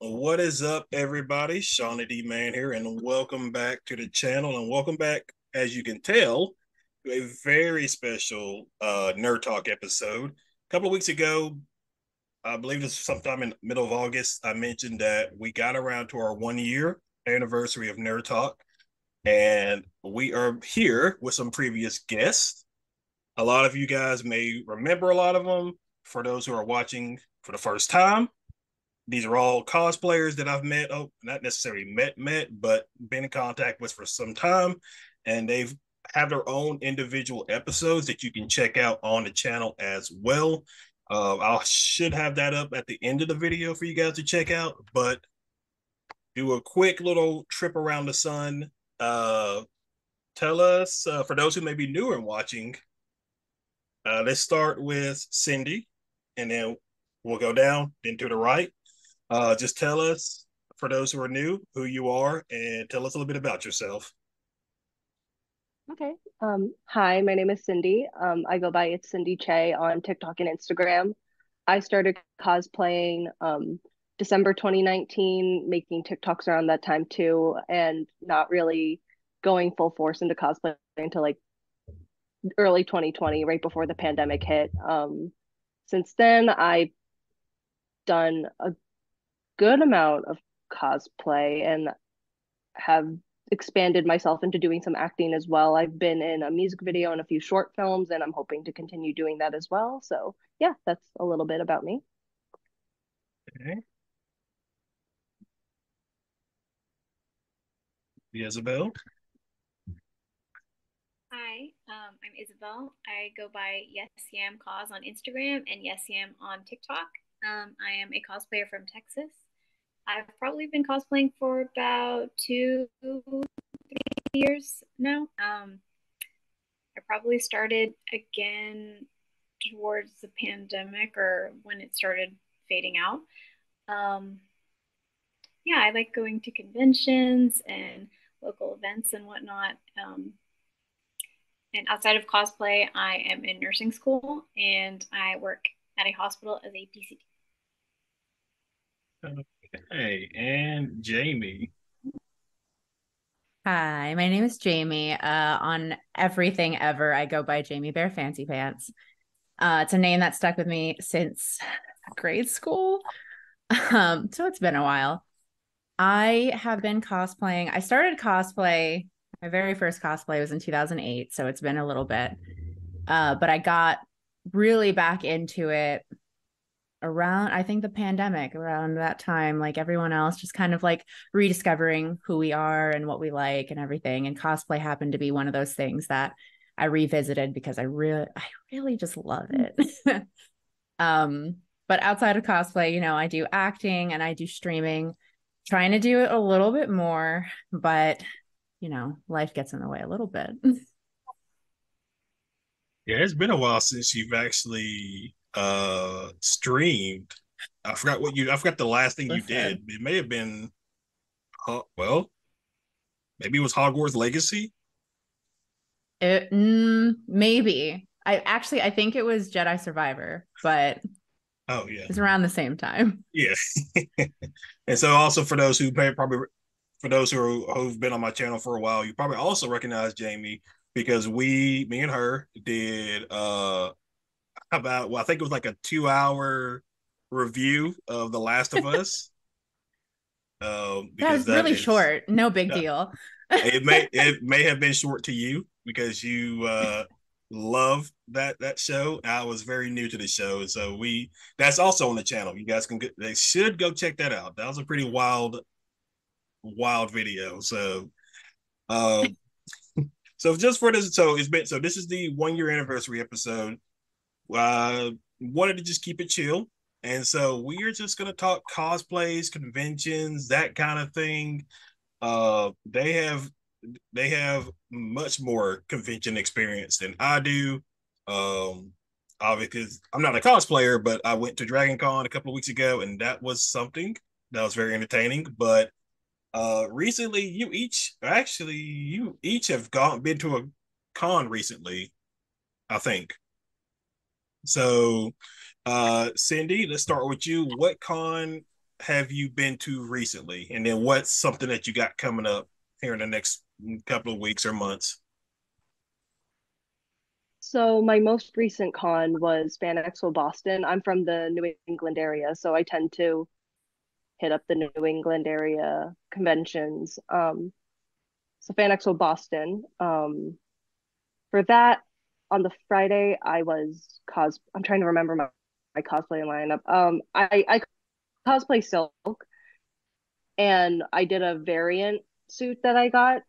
What is up, everybody? Shonnydman Man here, and welcome back to the channel. And welcome back, as you can tell, to a very special Nerd Talk episode. A couple of weeks ago, I believe this was sometime in the middle of August, I mentioned that we got around to our 1 year anniversary of Nerd Talk, and we are here with some previous guests. A lot of you guys may remember a lot of them. For those who are watching for the first time, these are all cosplayers that I've met. Oh, not necessarily met, but been in contact with for some time, and they've have their own individual episodes that you can check out on the channel as well. I should have that up at the end of the video for you guys to check out, but do a quick little trip around the sun. Uh, Tell us, for those who may be newer and watching, let's start with Cindy, and then we'll go down, then to the right. Just tell us, for those who are new, who you are, and tell us a little bit about yourself. Okay. Hi, my name is Cindy. I go by it's Cindy Che on TikTok and Instagram. I started cosplaying December 2019, making TikToks around that time too, and not really going full force into cosplay until like early 2020, right before the pandemic hit. Since then, I've done a good amount of cosplay and have expanded myself into doing some acting as well. I've been in a music video and a few short films, and I'm hoping to continue doing that as well. So, yeah, that's a little bit about me. Okay. Isabel. Hi, I'm Isabel. I go by Yes Yam Cos on Instagram and Yes Yam on TikTok. I am a cosplayer from Texas. I've probably been cosplaying for about 2 years now. I probably started again towards the pandemic or when it started fading out. Um, yeah, I like going to conventions and local events and whatnot. And outside of cosplay, I am in nursing school and I work at a hospital as a PCT. Okay, and Jamie. Hi, my name is Jamie. On everything ever, I go by Jamie Bear Fancy Pants. It's a name that stuck with me since grade school. So it's been a while. I have been cosplaying. I started cosplay. My very first cosplay was in 2008, so it's been a little bit. But I got really back into it around, I think, the pandemic, around that time, like everyone else, just kind of like rediscovering who we are and what we like and everything. And cosplay happened to be one of those things that I revisited because I really just love it. um but outside of cosplay, I do acting and I do streaming, trying to do it a little bit more, but life gets in the way a little bit. Yeah, it's been a while since you've actually streamed. I forgot the last thing you did. Listen, It may have been well, maybe it was Hogwarts Legacy. maybe I think it was Jedi Survivor, but Oh yeah. it's around the same time. Yeah. And so also for those who probably for those who've been on my channel for a while, you probably also recognize Jamie because me and her did about well, I think it was like a 2 hour review of The Last of Us. That Because was that really is short. No big uh, deal. it may have been short to you because you love that show. I was very new to the show, so we that's also on the channel. You guys they should go check that out. That was a pretty wild video. Uh, so just for this, so this is the 1 year anniversary episode. Wanted to just keep it chill, and so we are just gonna talk cosplays, conventions, that kind of thing. They have much more convention experience than I do. Um, Obviously, I'm not a cosplayer, but I went to Dragon Con a couple of weeks ago, and that was something that was very entertaining. But recently, you each have been to a con recently, I think. So, Cindy, let's start with you. What con have you been to recently? And then what's something that you got coming up here in the next couple of weeks or months? So my most recent con was Fan Expo Boston. I'm from the New England area, so I tend to hit up the New England area conventions. So Fan Expo Boston. For that, on the Friday, I'm trying to remember my cosplay lineup. I cosplay Silk, and I did a variant suit that I got.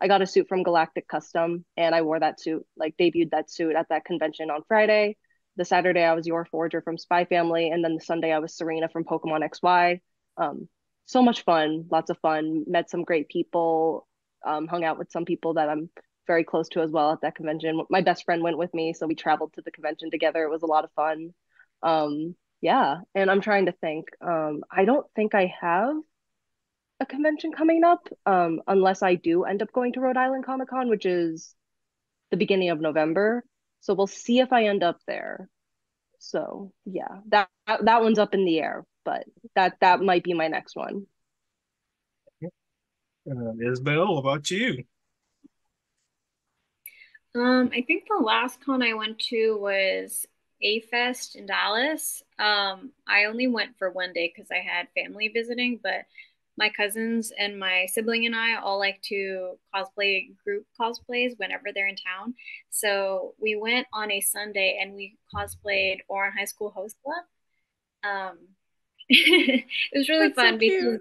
I got a suit from Galactic Custom, and I wore that suit, like debuted that suit at that convention on Friday. The Saturday I was Your Forger from Spy Family, and then the Sunday I was Serena from Pokemon XY. Um, so much fun, lots of fun. Met some great people, hung out with some people that I'm very close to as well at that convention. My best friend went with me, so we traveled to the convention together. It was a lot of fun. Yeah, and I'm trying to think. I don't think I have a convention coming up, unless I do end up going to Rhode Island Comic Con, which is the beginning of November. So we'll see if I end up there. So yeah, that one's up in the air, but that might be my next one. Isabel, what about you? I think the last con I went to was A Fest in Dallas. I only went for one day because I had family visiting, but my cousins and my sibling and I all like to cosplay group cosplays whenever they're in town. So we went on a Sunday and we cosplayed Oran High School Host Club. Um, it was really That's so fun because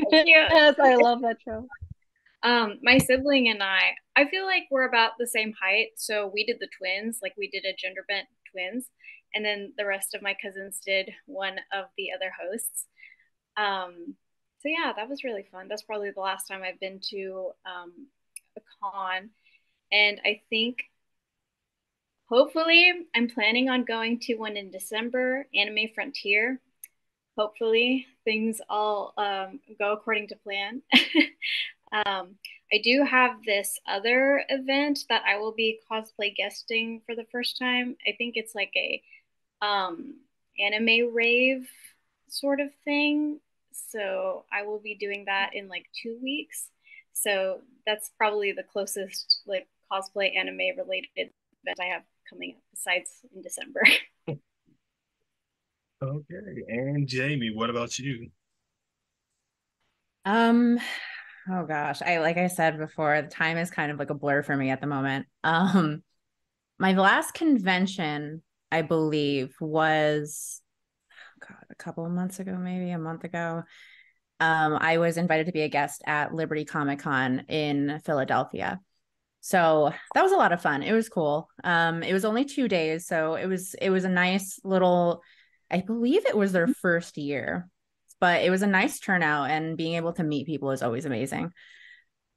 cute. yeah, Yes, I love that show. my sibling and I feel like we're about the same height. So we did the twins, like we did a gender bent twins. And then the rest of my cousins did one of the other hosts. So yeah, that was really fun. That's probably the last time I've been to a con. And I think hopefully I'm planning on going to one in December, Anime Frontier. Hopefully things all go according to plan. I do have this other event that I will be cosplay guesting for the first time. I think it's like a anime rave sort of thing. So I will be doing that in like 2 weeks. So that's probably the closest like cosplay anime related event I have coming up besides in December. Okay. And Jamie, what about you? Um, oh gosh, I like I said before, the time is kind of like a blur for me at the moment. My last convention, I believe, was God, a couple of months ago, maybe a month ago. I was invited to be a guest at Liberty Comic Con in Philadelphia. So that was a lot of fun. It was cool. It was only 2 days, so it was a nice little, I believe it was their first year, but it was a nice turnout and being able to meet people is always amazing.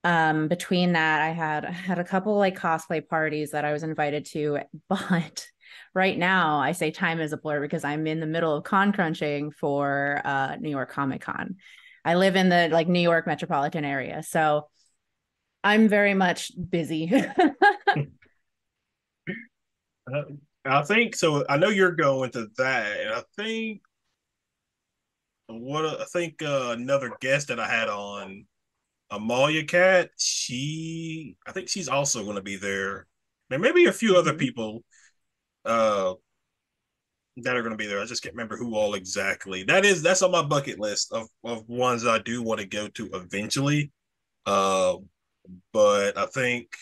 Between that, I had a couple like cosplay parties that I was invited to, but right now I say time is a blur because I'm in the middle of con crunching for New York Comic Con. I live in the like New York metropolitan area, so I'm very much busy. Uh, I think so. I know you're going to that, and I think another guest that I had on, Amalia Cat. I think she's also going to be there. There may be a few other Mhm. people uh that are going to be there. I just can't remember who all exactly. That's on my bucket list of ones I do want to go to eventually. Uh, but I think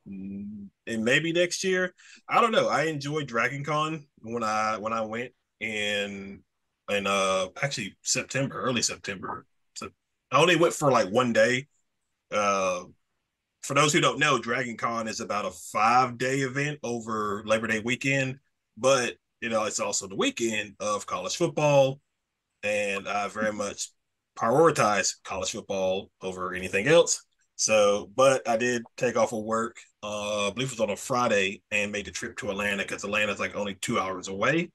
and maybe next year. I don't know. I enjoyed Dragon Con when I went in actually September, early September. So I only went for like one day. Uh for those who don't know, Dragon Con is about a 5 day event over Labor Day weekend, but it's also the weekend of college football, and I very much prioritize college football over anything else. So, but I did take off of work. I believe it was on a Friday, and made the trip to Atlanta because Atlanta's like only 2 hours away.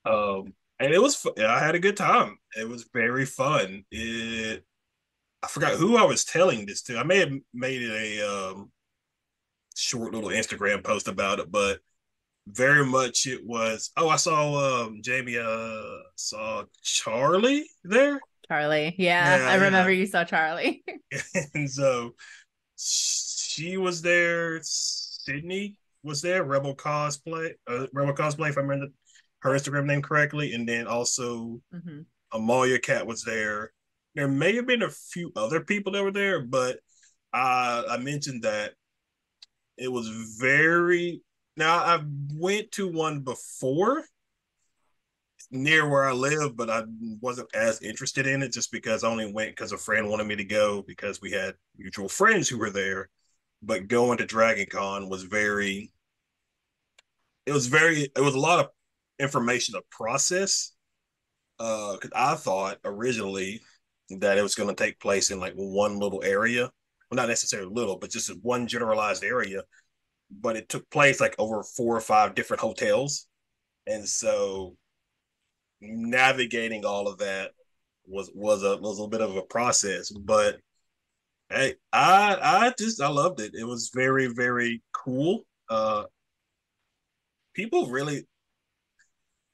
And it was I had a good time. It was very fun. I forgot who I was telling this to. I may have made it a short little Instagram post about it, but very much it was. Oh, I saw Jamie. Saw Charlie there. Charlie. Yeah, I Yeah, yeah. remember you saw Charlie. And so she was there. Sydney was there. Rebel cosplay. If I remember her Instagram name correctly, and then also Hmm. Amalia Cat was there. There may have been a few other people that were there, but I mentioned that it was very. Now I went to one before near where I live, but I wasn't as interested in it just because I only went because a friend wanted me to go because we had mutual friends who were there. But going to Dragon Con was very. It was very. It was a lot of information to process. Because I thought originally that it was going to take place in like one little area. Well, not necessarily little, but just one generalized area. But it took place like over 4 or 5 different hotels, and so navigating all of that was a bit of a process. But hey, I loved it. It was very cool. People really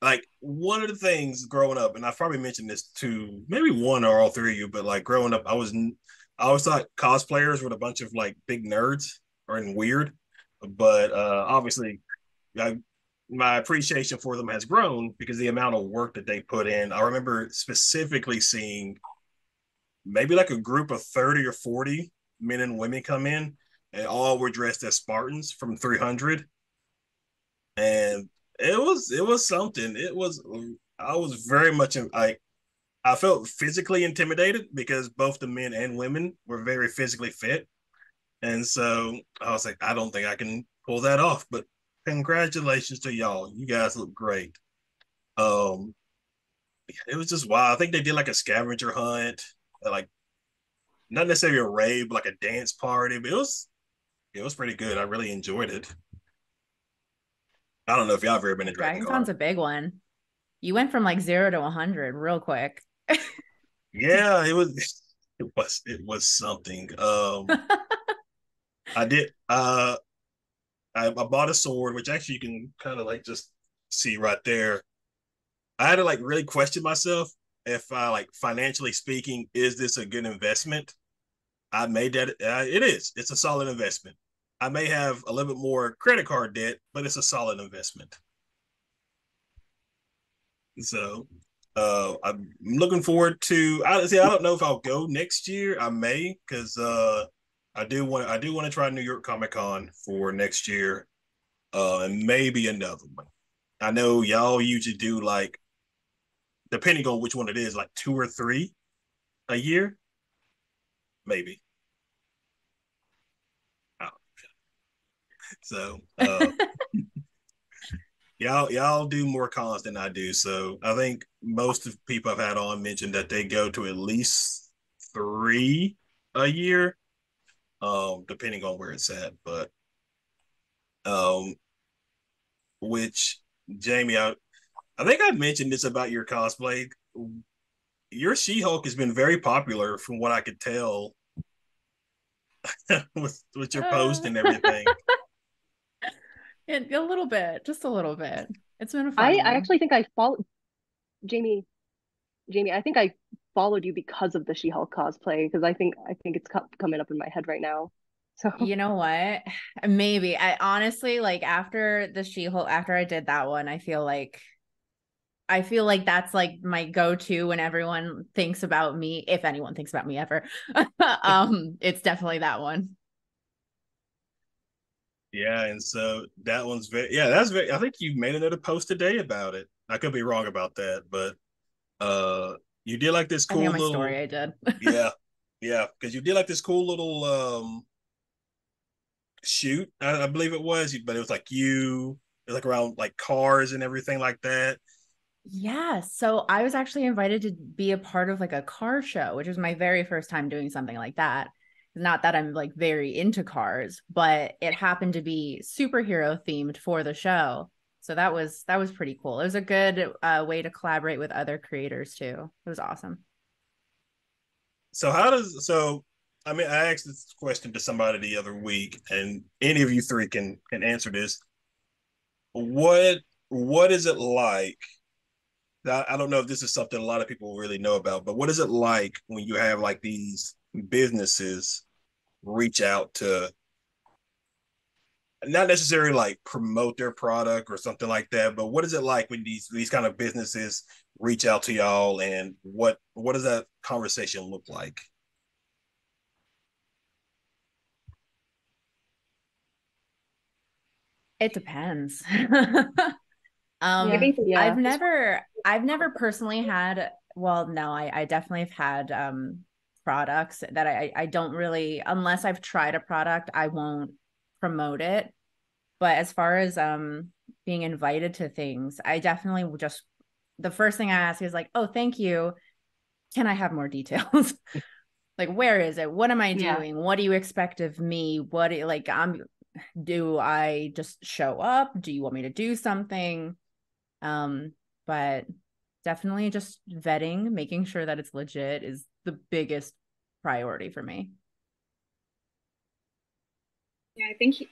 like one of the things growing up, and I probably mentioned this to maybe one or all three of you, but like growing up, I always thought cosplayers were a bunch of like big nerds or and weird, but obviously, I, my appreciation for them has grown because the amount of work that they put in. I remember specifically seeing maybe like a group of 30 or 40 men and women come in, and all were dressed as Spartans from 300, and it was something. It was I was very much I felt physically intimidated because both the men and women were very physically fit, and so I was like, I don't think I can pull that off. But congratulations to y'all, you guys look great. Um, it was just wild. I think they did like a scavenger hunt, like not necessarily a rave, but like a dance party. But it was pretty good. I really enjoyed it. I don't know if y'all have ever been to Dragon Dragon Con. Con's a big one. You went from like 0 to 100 real quick. Yeah, it was something. I did I bought a sword, which actually you can kind of like just see right there. I had to like really question myself if I like financially speaking, is this a good investment? I made that it is. It's a solid investment. I may have a little bit more credit card debt, but it's a solid investment. So I'm looking forward to. I don't know if I'll go next year. I may because I do want to try New York Comic Con for next year, and maybe another one. I know y'all usually do like depending on which one it is, like 2 or 3 a year, maybe. Oh, so y'all do more cons than I do. So I think most of the people I've had on mentioned that they go to at least 3 a year, depending on where it's at. But um, which Jamie, I think I mentioned this about your cosplay. Your She-Hulk has been very popular, from what I could tell, with your post Uh, and everything. a little bit, just a little bit. It's been a fun I one. actually think I followed Jamie. Jamie, I think I followed you because of the She-Hulk cosplay because I think it's coming up in my head right now. So You know what? Maybe. I honestly like after the She-Hulk, after I did that one, I feel like that's like my go-to when everyone thinks about me, if anyone thinks about me ever. It's definitely that one. Yeah, and so that one's very yeah, that's very I think you made another post today about it. I could be wrong about that, but uh you did like this I think cool on my story little I did. yeah, yeah, because you did like this cool little shoot, I believe it was, but it was like like around like cars and everything like that. Yeah, so I was actually invited to be a part of like a car show, which was my very first time doing something like that. Not that I'm like very into cars, but it happened to be superhero themed for the show. So that was pretty cool. It was a good way to collaborate with other creators too. It was awesome. So how does so I mean I asked this question to somebody the other week, and any of you three can answer this. what what is it like? I don't know if this is something a lot of people really know about, but what is it like when you have like these businesses reach out to not necessarily like promote their product or something like that, but what is it like when these kind of businesses reach out to y'all, and what does that conversation look like? It depends. I Yeah, think yeah, I've never personally had, well, no, I definitely have had products that I don't really, unless I've tried a product, I won't promote it. But as far as being invited to things, I definitely just, the first thing I ask is like, oh, thank you. Can I have more details? Like, where is it? What am I yeah. doing? What do you expect of me? What do, like do I just show up? Do you want me to do something? Um, but definitely just vetting, making sure that it's legit is the biggest priority for me. yeah,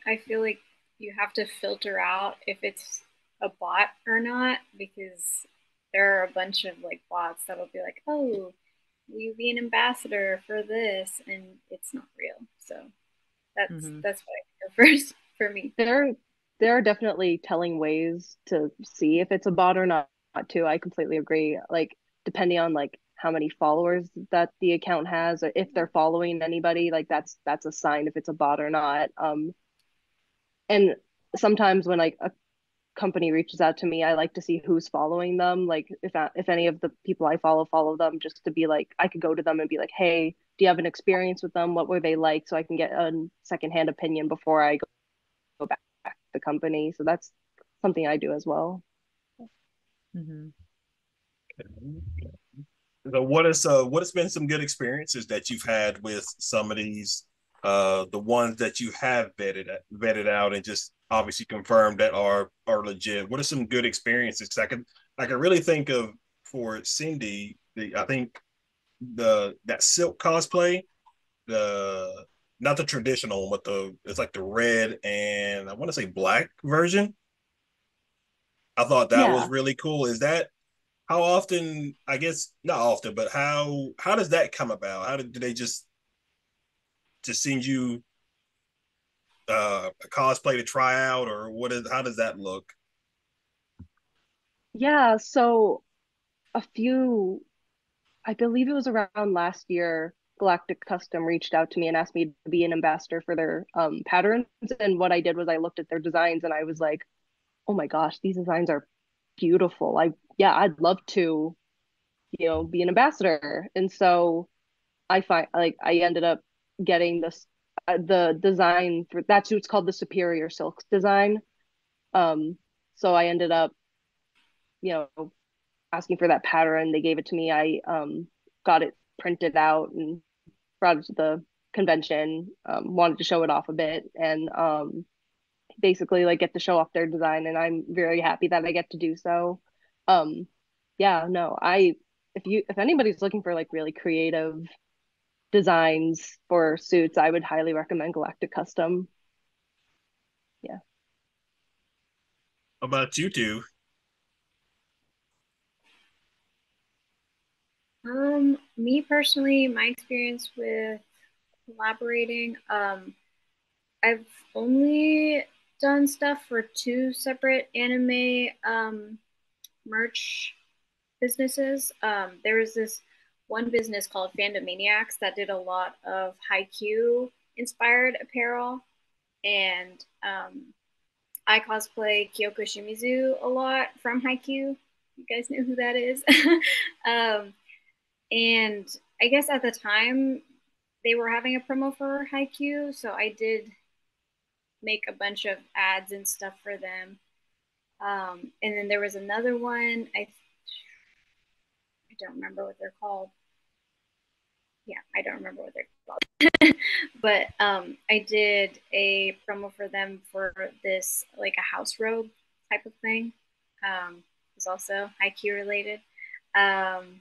I feel like you have to filter out if it's a bot or not because there are a bunch of like bots that'll be like, "Oh, will you be an ambassador for this?" and it's not real. So Mm-hmm. that's what I go first for me. There there are definitely telling ways to see if it's a bot or not too. I completely agree. Like depending on like how many followers that the account has, or if they're following anybody, like that's a sign if it's a bot or not. And sometimes when like a company reaches out to me, I like to see who's following them. Like if any of the people I follow them, just to be like I could go to them and be like, hey, do you have an experience with them? What were they like? So I can get a secondhand opinion before I go back to the company. So that's something I do as well. Mm-hmm. So what has been some good experiences that you've had with some of these the ones that you have vetted out and just obviously confirmed that are legit? What are some good experiences? I can really think of for Cindy, I think the that silk cosplay, the not the traditional, but the it's like the red and I want to say black version. I thought that was Yeah. really cool. Is that how often? I guess not often, but how does that come about? Do they just send you a cosplay to try out, or what is how does that look? Yeah. So a few, I believe it was around last year, Galactic Custom reached out to me and asked me to be an ambassador for their patterns. And what I did was I looked at their designs and I was like, oh my gosh, these designs are beautiful. Yeah, I'd love to, be an ambassador. And so I ended up getting the design for that suit's called the Superior Silks design. Um, so I ended up, you know, asking for that pattern. They gave it to me. I got it printed out and brought it to the convention. Wanted to show it off a bit and basically like get to show off their design, and I'm very happy that I get to do so. Um, yeah, no, I if anybody's looking for like really creative designs for suits, I would highly recommend Galactic Custom. Yeah. How about you two? Me personally, my experience with collaborating, I've only done stuff for two separate anime merch businesses. There was this one business called Fandom Maniacs that did a lot of haiku inspired apparel, and I cosplay Kyoko Shimizu a lot from haiku. You guys know who that is. um, and I guess at the time they were having a promo for haiku, so I did make a bunch of ads and stuff for them. And then there was another one. I don't remember what they're called. Yeah, I don't remember what they're called. But I did a promo for them for this like a house robe type of thing. It was also IQ related. Um,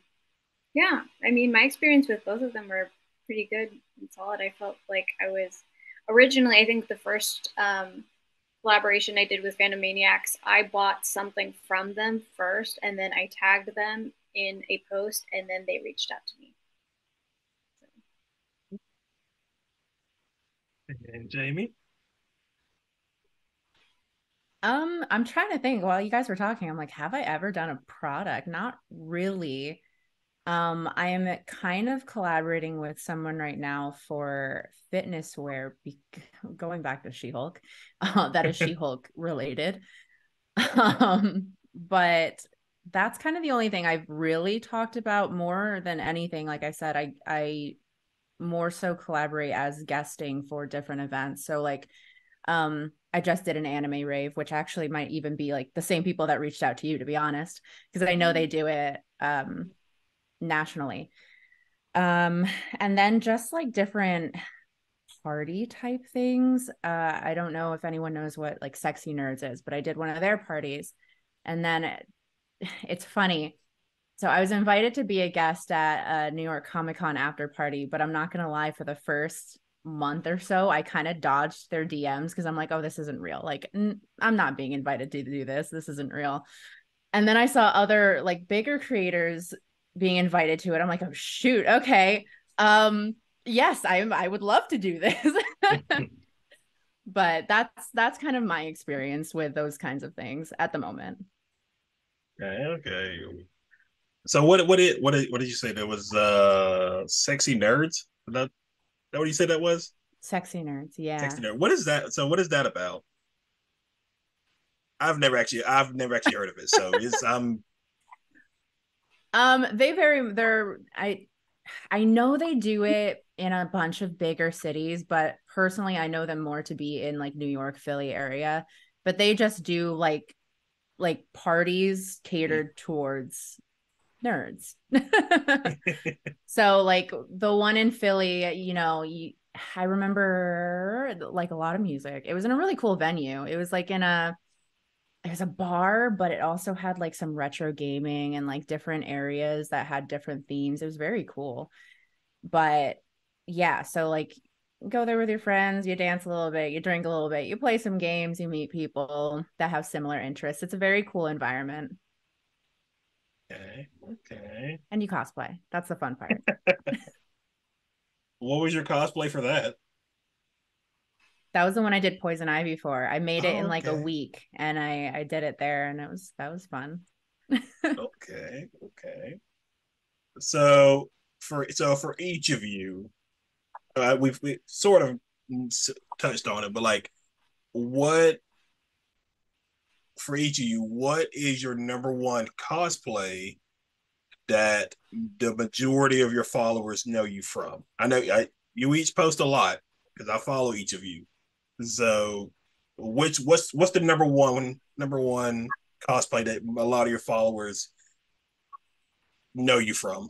yeah, I mean my experience with both of them were pretty good and solid. I felt like I was originally I think the first collaboration I did with Fandom Maniacs, I bought something from them first, and then I tagged them in a post, and then they reached out to me. And Jamie? I'm trying to think while you guys were talking, I'm like, have I ever done a product? Not really. I am kind of collaborating with someone right now for fitness wear, going back to She-Hulk, that is She-Hulk related. But that's kind of the only thing I've really talked about more than anything. Like I said, I more so collaborate as guesting for different events. So like I just did an anime rave, which actually might even be like the same people that reached out to you, to be honest, because I know they do it nationally. Um and then just like different party type things. I don't know if anyone knows what like Sexy Nerds is, but I did one of their parties. And then it's funny. So I was invited to be a guest at a New York Comic Con after party, but I'm not going to lie, for the first month or so, I kind of dodged their DMs because I'm like, oh, this isn't real. Like, I'm not being invited to do this. This isn't real. And then I saw other like bigger creators being invited to it. I'm like, oh shoot, okay. Yes, I would love to do this. But that's kind of my experience with those kinds of things at the moment. Okay, okay. So what did you say? There was sexy nerds? That what you said that was? Sexy Nerds, yeah. Sexy nerd. What is that? So what is that about? I've never actually heard of it. So it's I know they do it in a bunch of bigger cities, but personally I know them more to be in like New York, Philly area. But they just do like parties catered towards nerds. So like the one in Philly, I remember like a lot of music. It was in a really cool venue. It was like it was a bar, but it also had like some retro gaming and like different areas that had different themes. It was very cool. But yeah, so like go there with your friends, you dance a little bit, you drink a little bit, you play some games, you meet people that have similar interests. It's a very cool environment. okay. Okay. And you cosplay. That's the fun part. What was your cosplay for that? That was the one I did Poison Ivy for. I made it Oh, in like a okay. week and I did it there and that was fun. Okay. Okay. So for each of you, we sort of touched on it, but like, what for each of you, what is your number one cosplay that the majority of your followers know you from? I know you each post a lot because I follow each of you. So, what's the number one cosplay that a lot of your followers know you from?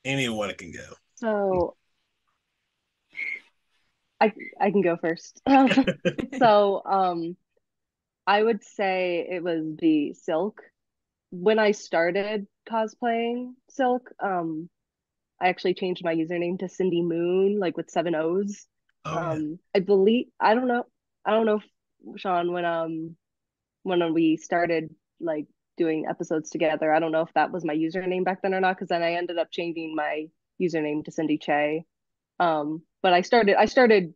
Anyone can go. So I I can go first. So I would say it was the Silk. When I started cosplaying Silk, I actually changed my username to Cindy Moon, like with seven O's. Oh yeah. I believe I don't know if, Sean, when we started like doing episodes together, I don't know if that was my username back then or not, because then I ended up changing my username to Cindy Che. But I started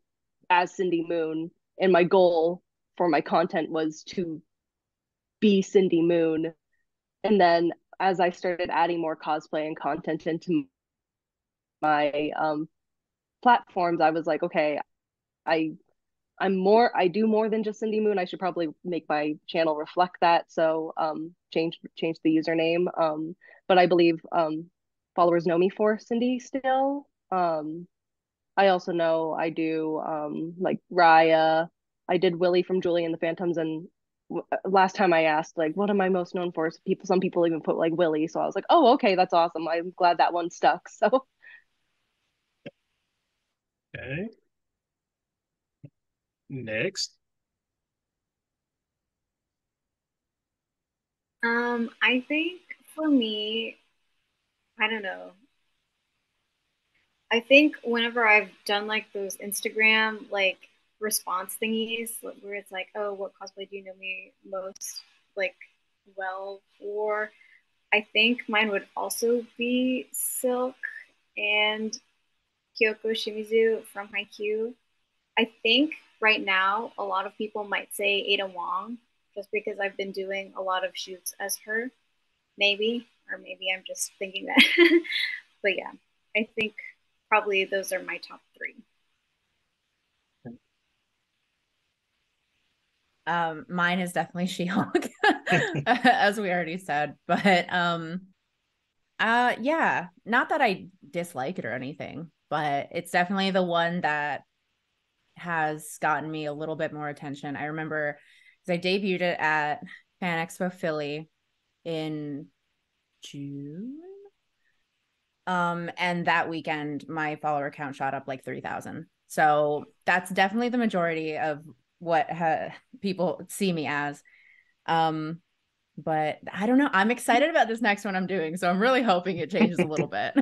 as Cindy Moon, and my goal for my content was to be Cindy Moon. And then as I started adding more cosplay and content into my platforms, I was like, okay, I I do more than just Cindy Moon. I should probably make my channel reflect that. So change the username. But I believe followers know me for Cindy still. I also know I do like Raya. I did Willie from Julie and the Phantoms, and last time I asked like what am I most known for? So some people even put like Willie. So I was like, oh, okay, that's awesome. I'm glad that one stuck. So Okay. Next. I think for me, I don't know. I think whenever I've done like those Instagram like response thingies where it's like, oh, what cosplay do you know me most like well for? I think mine would also be Silk and Kyoko Shimizu from Haikyuu. I think right now a lot of people might say Ada Wong just because I've been doing a lot of shoots as her, maybe, or maybe I'm just thinking that. But yeah, I think probably those are my top three. Mine is definitely She-Hulk, as we already said. But yeah, not that I dislike it or anything, but it's definitely the one that has gotten me a little bit more attention. I remember because I debuted it at Fan Expo Philly in June. And that weekend my follower count shot up like 3,000. So that's definitely the majority of what people see me as. Um, but I don't know. I'm excited about this next one I'm doing, so I'm really hoping it changes a little bit.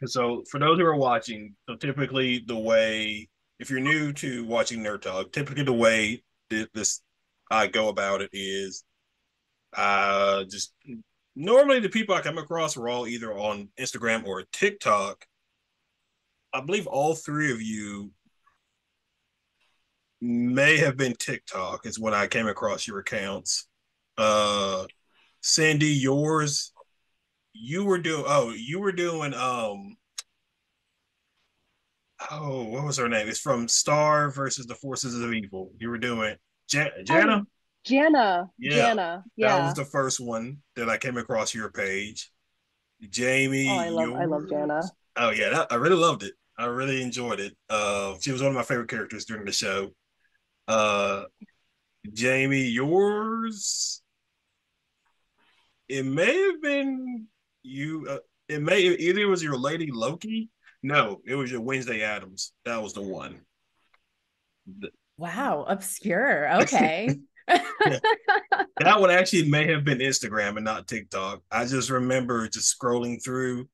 So for those who are watching, so typically the way, if you're new to watching Nerd Talk, typically the way this I go about it is just normally the people I come across are all either on Instagram or TikTok. I believe all three of you may have been TikTok is when I came across your accounts. Uh Sandy, yours, you were doing what was her name? It's from Star versus the Forces of Evil. You were doing Oh, Jana? Jana, Yeah. Jana, That was yeah. the first one that I came across your page. Jamie, Oh, I love yours. Jana. Oh yeah, I really loved it. I really enjoyed it. She was one of my favorite characters during the show. Uh Jamie, yours. It may have been you. It may either it was your Lady Loki. No, it was your Wednesday Adams. That was the one. Wow, obscure. Okay. Yeah, that one actually may have been Instagram and not TikTok. I just remember just scrolling through.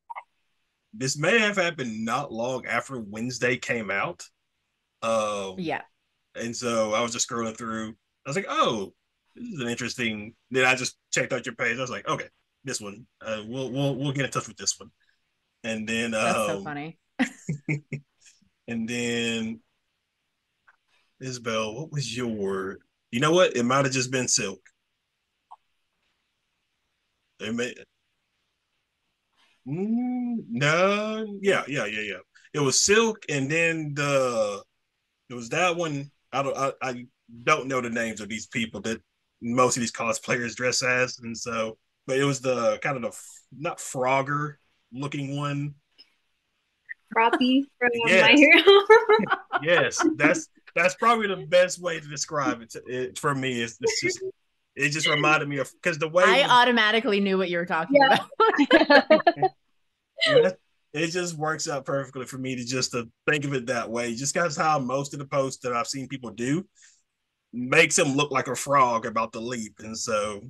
This may have happened not long after Wednesday came out. Um, Yeah, and so I was just scrolling through. I was like, oh, this is an interesting. Then I just checked out your page. I was like, okay, this one. We'll get in touch with this one. And then that's so funny. and then Isabel, what was your word? You know what? It might have just been Silk. It may, no, yeah. It was Silk, and then it was that one. I don't know the names of these people that most of these cosplayers dress as, and so, but it was the kind of the not Frogger looking one. Robbie from My Yes, Hero. yes, that's probably the best way to describe for me. It's just it just reminded me of because the way I when automatically knew what you were talking Yeah. about. that, it just works out perfectly for me to think of it that way. Just because how most of the posts that I've seen people do makes him look like a frog about the leap, and so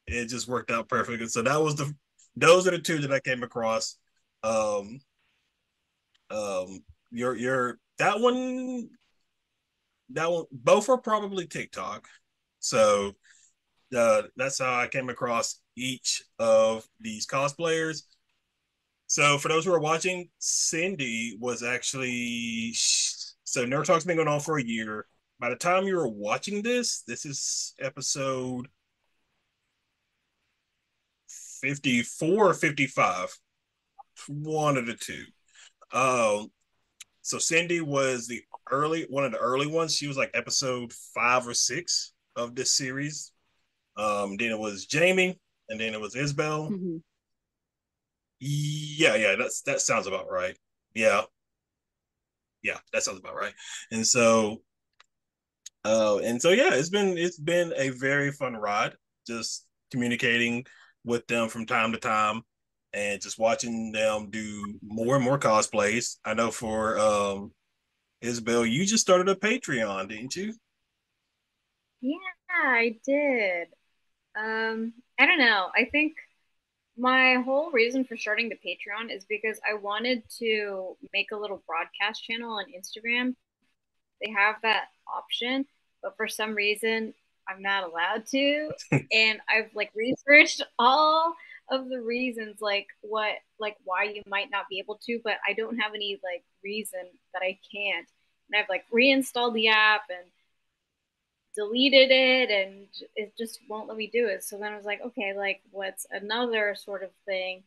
it just worked out perfectly. So those are the two that I came across. Um, your that one both are probably TikTok. So that's how I came across each of these cosplayers. So for those who are watching, Cindy was actually so Nerd Talk's been going on for a year. By the time you were watching this is episode 54 or 55. One of the two. Um, so Cindy was the early one of the early ones. She was like episode 5 or 6 of this series. Then it was Jamie, and then it was Isabel. Mhm. Yeah, that sounds about right. Yeah, yeah, that sounds about right. And so, yeah, it's been a very fun ride. Just communicating with them from time to time, and just watching them do more and more cosplays. I know for Isabel, you just started a Patreon, didn't you? Yeah, I did. I don't know. I think my whole reason for starting the Patreon is because I wanted to make a little broadcast channel on Instagram. They have that option, but for some reason I'm not allowed to. And I've like researched all of the reasons like why you might not be able to, but I don't have any like reason that I can't. And I've like reinstalled the app and deleted it and it just won't let me do it. So then I was like, okay, like what's another sort of thing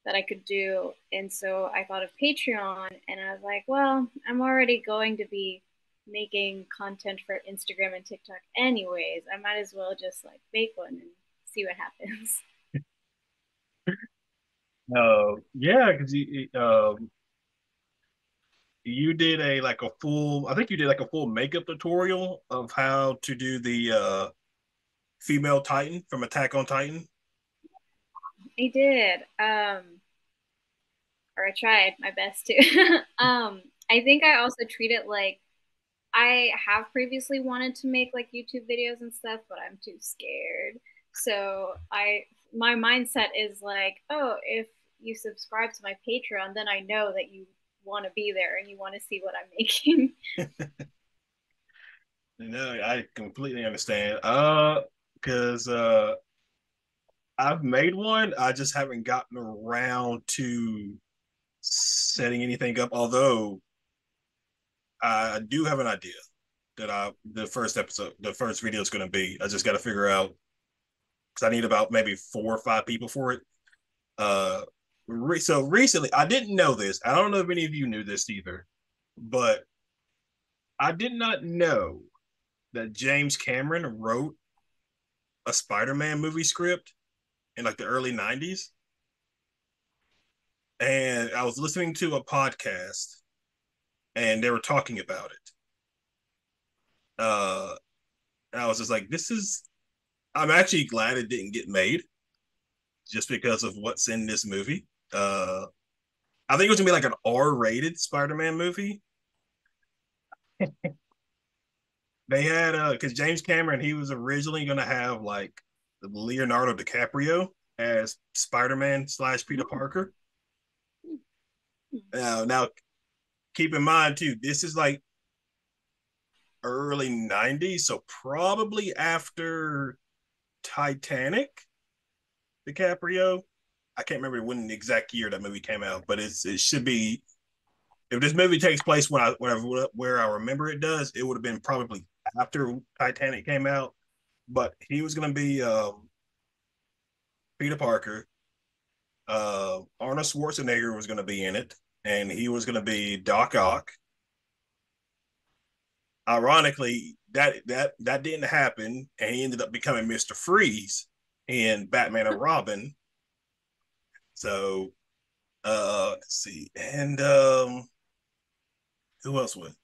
that I could do? And so I thought of Patreon and I was like, well, I'm already going to be making content for Instagram and TikTok anyways. I might as well just like make one and see what happens. Yeah, because you did a like a full. I think you did like a full makeup tutorial of how to do the female Titan from Attack on Titan. I did. Or I tried my best to. I think I also treat it like I have previously wanted to make like YouTube videos and stuff, but I'm too scared. So my mindset is like, oh, if you subscribe to my Patreon, then I know that you want to be there and you want to see what I'm making. No, I completely understand. Because I've made one. I just haven't gotten around to setting anything up. Although I do have an idea that the first video is going to be. I just got to figure out because I need about maybe 4 or 5 people for it. Uh, so recently, I didn't know this. I don't know if any of you knew this either, but I did not know that James Cameron wrote a Spider-Man movie script in like the early '90s, and I was listening to a podcast, and they were talking about it. And I was just like, "This is." I'm actually glad it didn't get made, just because of what's in this movie. I think it was gonna be like an R-rated Spider-Man movie. They had because James Cameron, he was originally gonna have like Leonardo DiCaprio as Spider-Man slash Peter Parker. Now keep in mind too, this is like early '90s, so probably after Titanic. DiCaprio, I can't remember when the exact year that movie came out, but it should be. If this movie takes place where I remember it does, it would have been probably after Titanic came out. But he was going to be Peter Parker. Arnold Schwarzenegger was going to be in it, and he was going to be Doc Ock. Ironically, that didn't happen, and he ended up becoming Mr. Freeze in Batman and Robin. So let's see, and who else was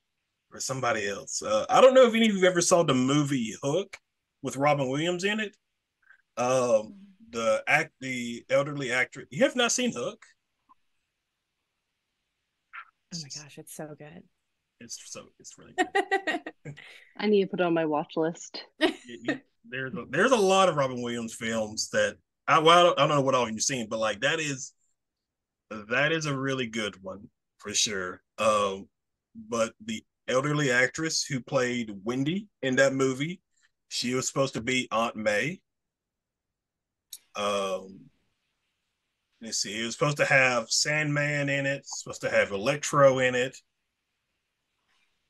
or somebody else? I don't know if any of you ever saw the movie Hook with Robin Williams in it. Um, the elderly actress. You have not seen Hook? Oh my gosh, it's so good. It's really good. I need to put it on my watch list. There's a lot of Robin Williams films that I don't know what all you've seen, but like that is a really good one for sure. But the elderly actress who played Wendy in that movie, she was supposed to be Aunt May. Um, let's see, it was supposed to have Sandman in it, supposed to have Electro in it,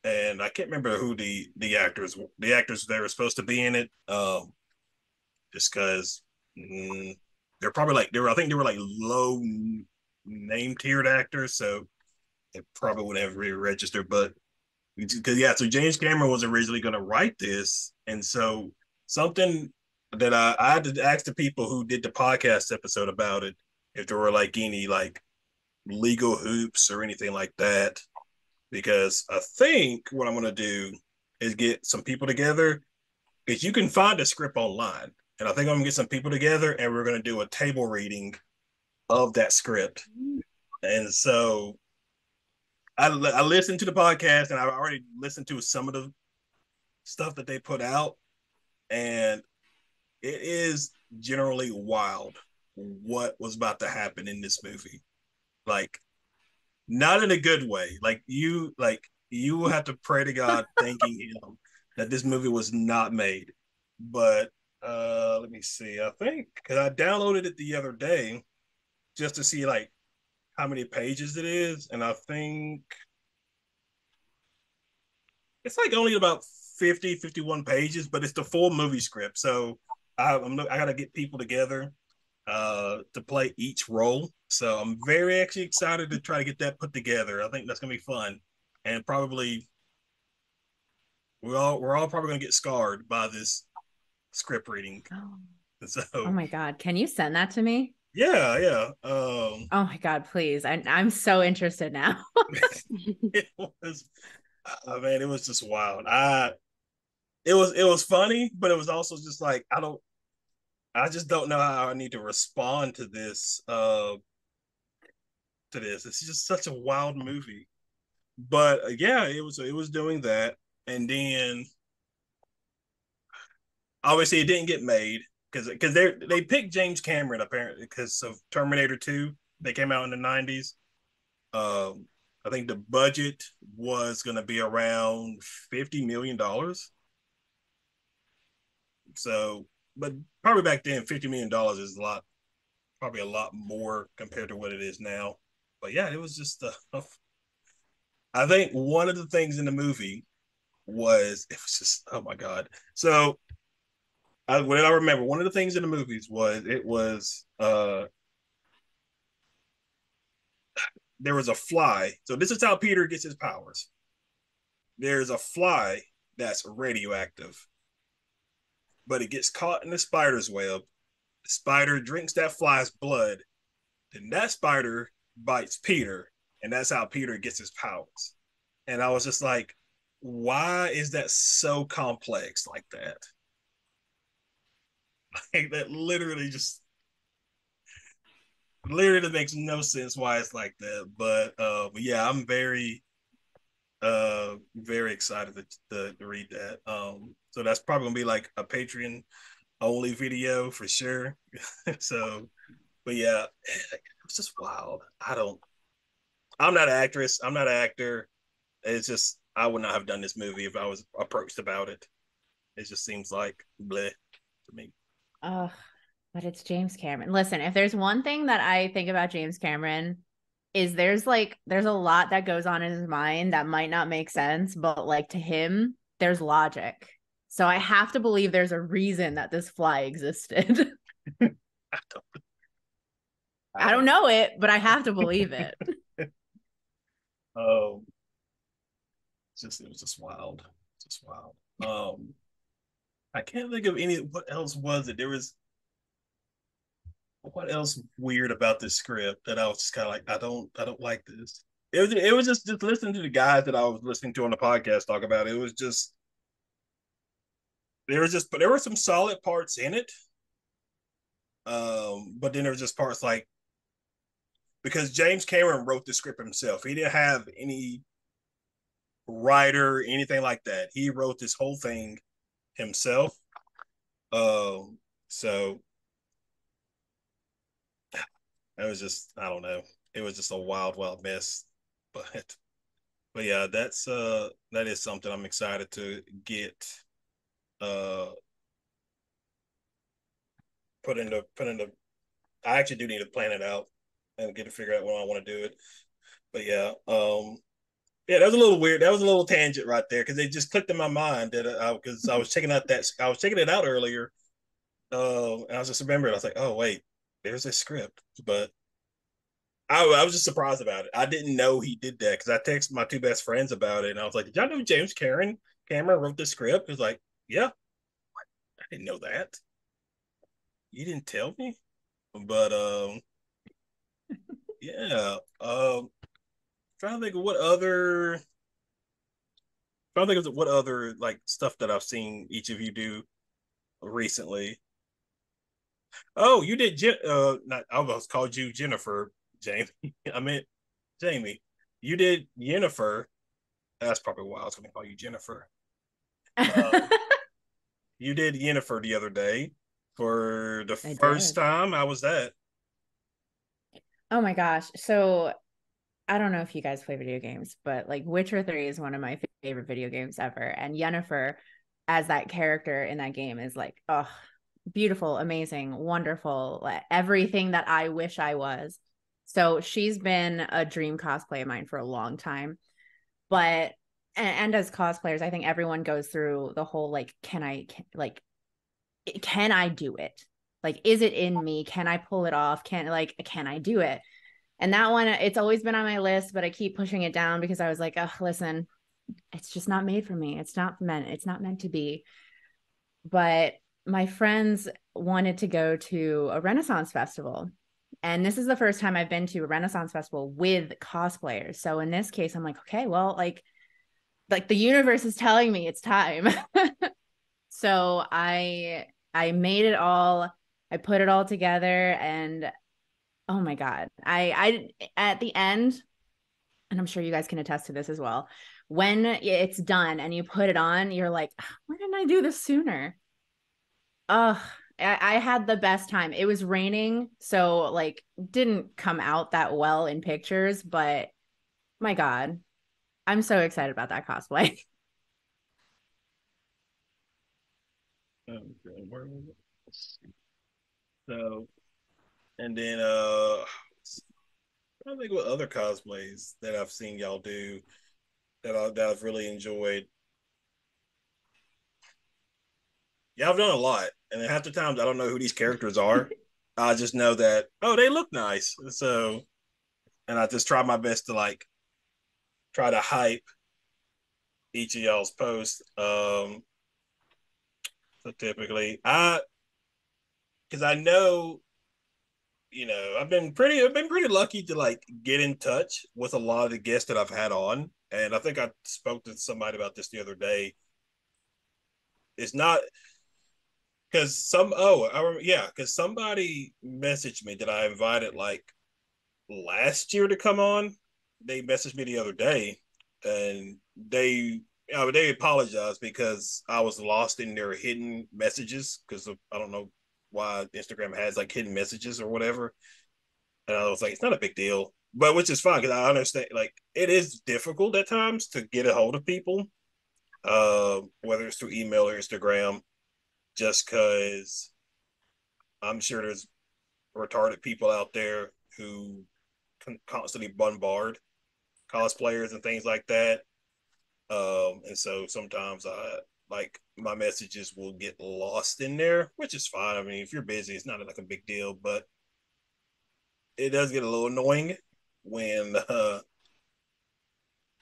and I can't remember who the actors that were supposed to be in it. Just because they're probably like I think they were like low name tiered actors, so it probably would have re-registered. But because yeah, so James Cameron was originally going to write this, and so something that I had to ask the people who did the podcast episode about it if there were like any like legal hoops or anything like that, because I think what I'm going to do is get some people together because you can find a script online, and I think I'm going to get some people together and we're going to do a table reading of that script, and so I listened to the podcast and I already listened to some of the stuff that they put out, and it is generally wild what was about to happen in this movie. Like, not in a good way. You will have to pray to God, thanking Him that this movie was not made. But let me see. I think because I downloaded it the other day just to see like how many pages it is, and I think it's like only about 51 pages, but it's the full movie script. So I got to get people together to play each role. So I'm very actually excited to try to get that put together. I think that's gonna be fun, and probably we're all probably gonna get scarred by this script reading. So Oh my God. Can you send that to me? yeah, yeah. Oh my God, please. I'm so interested now. It was, man, it was just wild. It was funny, but it was also just like I just don't know how I need to respond to this. To this, it's just such a wild movie. But yeah, it was doing that, and then obviously it didn't get made because they picked James Cameron apparently because of Terminator 2. They came out in the 90s. I think the budget was going to be around $50 million. So, but probably back then, $50 million is a lot, probably a lot more compared to what it is now. But yeah, it was just. I think one of the things in the movie was it was just oh my god. So what I remember, one of the things in the movies was it was there was a fly. So this is how Peter gets his powers. There's a fly that's radioactive, but it gets caught in the spider's web. The spider drinks that fly's blood, and that spider bites Peter, and that's how Peter gets his powers. And I was just like, why is that so complex like that? Like, that literally makes no sense why it's like that. But yeah, I'm very excited to read that. So that's probably gonna be like a Patreon only video for sure. So, but yeah, it was just wild. I'm not an actress. I'm not an actor. It's just I would not have done this movie if I was approached about it. It just seems like bleh to me. Oh, but it's James Cameron. Listen, if there's one thing that I think about James Cameron is there's a lot that goes on in his mind that might not make sense, but like to him, there's logic. So I have to believe there's a reason that this fly existed. I don't. I don't know it, but I have to believe it. Um, it was just wild, just wild. I can't think of any. What else was it? There was what else weird about this script that I was just kind of like, I don't like this. It was just listening to the guys that I was listening to on the podcast talk about it. It was just but there were some solid parts in it. But then there was just parts like because James Cameron wrote the script himself. He didn't have any writer, anything like that. He wrote this whole thing himself. So it was just I don't know. It was just a wild mess. But but yeah, that is something I'm excited to get uh put into I actually do need to plan it out and get to figure out when I want to do it. But yeah, yeah, that was a little weird. That was a little tangent right there because it just clicked in my mind that because I was checking it out earlier, and I was just remembering. I was like, oh wait, there's a script, but I was just surprised about it. I didn't know he did that because I texted my two best friends about it, and I was like, did y'all know Cameron wrote the script? It was like, yeah, I didn't know that. You didn't tell me, but yeah, trying to think of what other like stuff that I've seen each of you do recently. Oh, you did. Not I almost called you Jennifer, Jamie. I meant Jamie. You did Jennifer. That's probably why I was going to call you Jennifer. Uh, you did Jennifer the other day for the I first did. time. How was that? Oh my gosh. So I don't know if you guys play video games, but like Witcher 3 is one of my favorite video games ever. And Yennefer, as that character in that game, is like, oh, beautiful, amazing, wonderful, like, everything that I wish I was. So she's been a dream cosplay of mine for a long time. But and as cosplayers, I think everyone goes through the whole like, can I do it? Like, is it in me? Can I pull it off? Can I do it? And that one, it's always been on my list, but I keep pushing it down because I was like, oh, listen, it's just not made for me. It's not meant to be. But my friends wanted to go to a Renaissance festival. And this is the first time I've been to a Renaissance festival with cosplayers. So in this case, I'm like, okay, well, like the universe is telling me it's time. So I made it all. I put it all together and oh my God. I at the end, and I'm sure you guys can attest to this as well. When it's done and you put it on, you're like, why didn't I do this sooner? Oh, I had the best time. It was raining, so like didn't come out that well in pictures, but my God, I'm so excited about that cosplay. Okay, where was it? So, and then I think what other cosplays that I've seen y'all do that I've really enjoyed. Yeah, I've done a lot, and half the times I don't know who these characters are. I just know that they look nice, so and I just try my best to like try to hype each of y'all's posts. So typically, I because I know I've been pretty lucky to like get in touch with a lot of the guests that I've had on, and I think I spoke to somebody about this the other day. It's not because because somebody messaged me that I invited like last year to come on. They messaged me the other day, and they apologized because I was lost in their hidden messages because I don't know why Instagram has like hidden messages or whatever. And I was like, it's not a big deal, but which is fine because I understand like it is difficult at times to get a hold of people, whether it's through email or Instagram, just because I'm sure there's retarded people out there who constantly bombard cosplayers and things like that. And so sometimes I like my messages will get lost in there, which is fine. I mean, if you're busy, it's not like a big deal, but it does get a little annoying when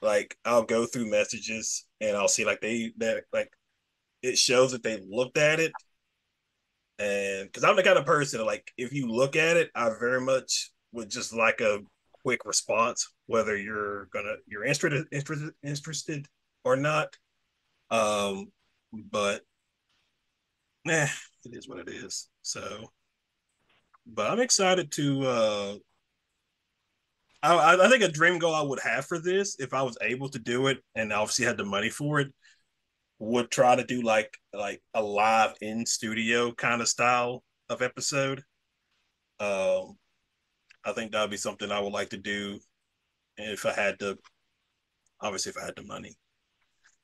like I'll go through messages and I'll see like that like it shows that they looked at it, and because I'm the kind of person that, like if you look at it, I very much would just like a quick response, whether you're interested or not. Um, but it is what it is. So, but I'm excited to. I think a dream goal I would have for this, if I was able to do it, and obviously had the money for it, would try to do like a live in studio kind of style of episode. Um, I think that would be something I would like to do if I had to. Obviously, if I had the money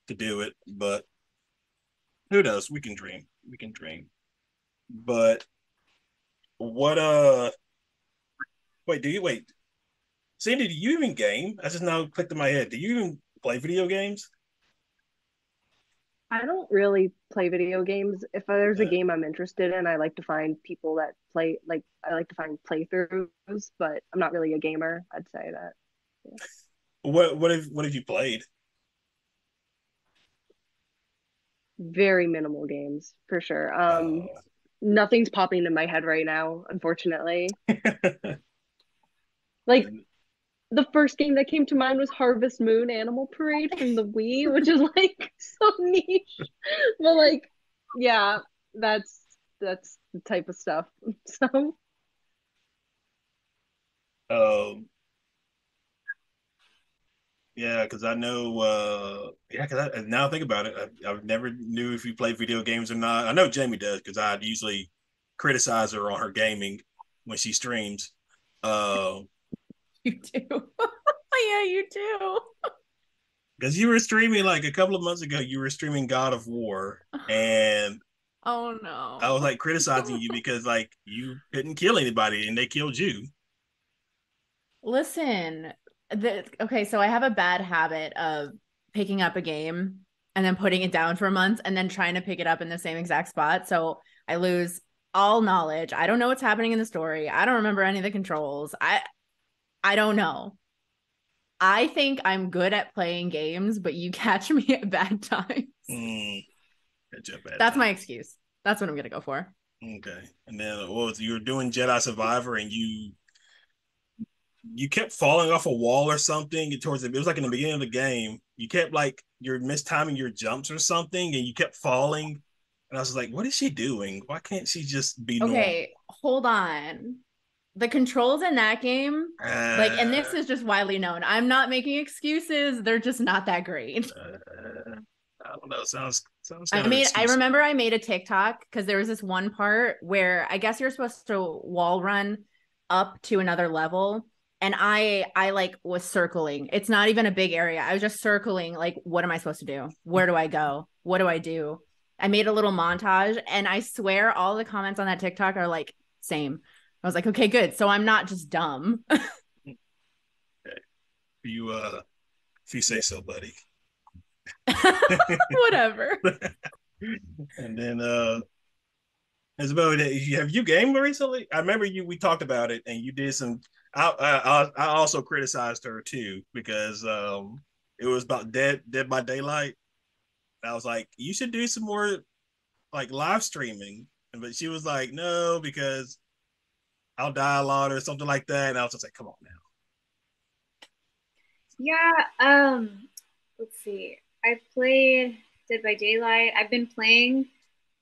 to do it, but who knows? We can dream. We can dream. But what? Wait. Do you wait? Sandy, do you even game? I just now clicked in my head. Do you even play video games? I don't really play video games. If there's a Uh, game I'm interested in, I like to find people that play, like, I like to find playthroughs, but I'm not really a gamer. I'd say that. Yeah. what have you played? Very minimal games for sure. Uh, Nothing's popping in my head right now, unfortunately. Like the first game that came to mind was Harvest Moon Animal Parade from the Wii, which is like so niche. But like, yeah, that's that's the type of stuff. So um, yeah, because I know. Yeah, because now I think about it, I never knew if you play video games or not. I know Jamie does because I usually criticize her on her gaming when she streams. You do. Yeah, you do. Because you were streaming like a couple of months ago, you were streaming God of War, and Oh I was no. like criticizing you because like you couldn't kill anybody and they killed you. Listen, okay, so I have a bad habit of picking up a game and then putting it down for months and then trying to pick it up in the same exact spot. So I lose all knowledge. I don't know what's happening in the story. I don't remember any of the controls. I don't know. I think I'm good at playing games, but you catch me at bad times. Catch up bad That's time. my excuse. That's what I'm gonna go for. Okay, and then what was you were doing Jedi Survivor and you kept falling off a wall or something towards it was like in the beginning of the game. You kept like you're mistiming your jumps or something, and you kept falling. And I was like, "What is she doing? Why can't she just be normal?" Okay, hold on. The controls in that game, like, and this is just widely known. I'm not making excuses. They're just not that great. I don't know. Sounds kind I of made, I excuse. remember I made a TikTok because there was this one part where I guess you're supposed to wall run up to another level. And I like was circling. It's not even a big area. I was just circling, like, what am I supposed to do? Where do I go? What do I do? I made a little montage, and I swear all the comments on that TikTok are like, same. I was like, okay, good. So I'm not just dumb. Okay. You if you say so, buddy. Whatever. And then Isabel, have you gamed recently? I remember we talked about it and you did some. I also criticized her too because it was about Dead by Daylight. I was like, you should do some more like live streaming, but she was like, no, because I'll die a lot or something like that. And I was just like, come on now. Yeah, let's see. I played Dead by Daylight. I've been playing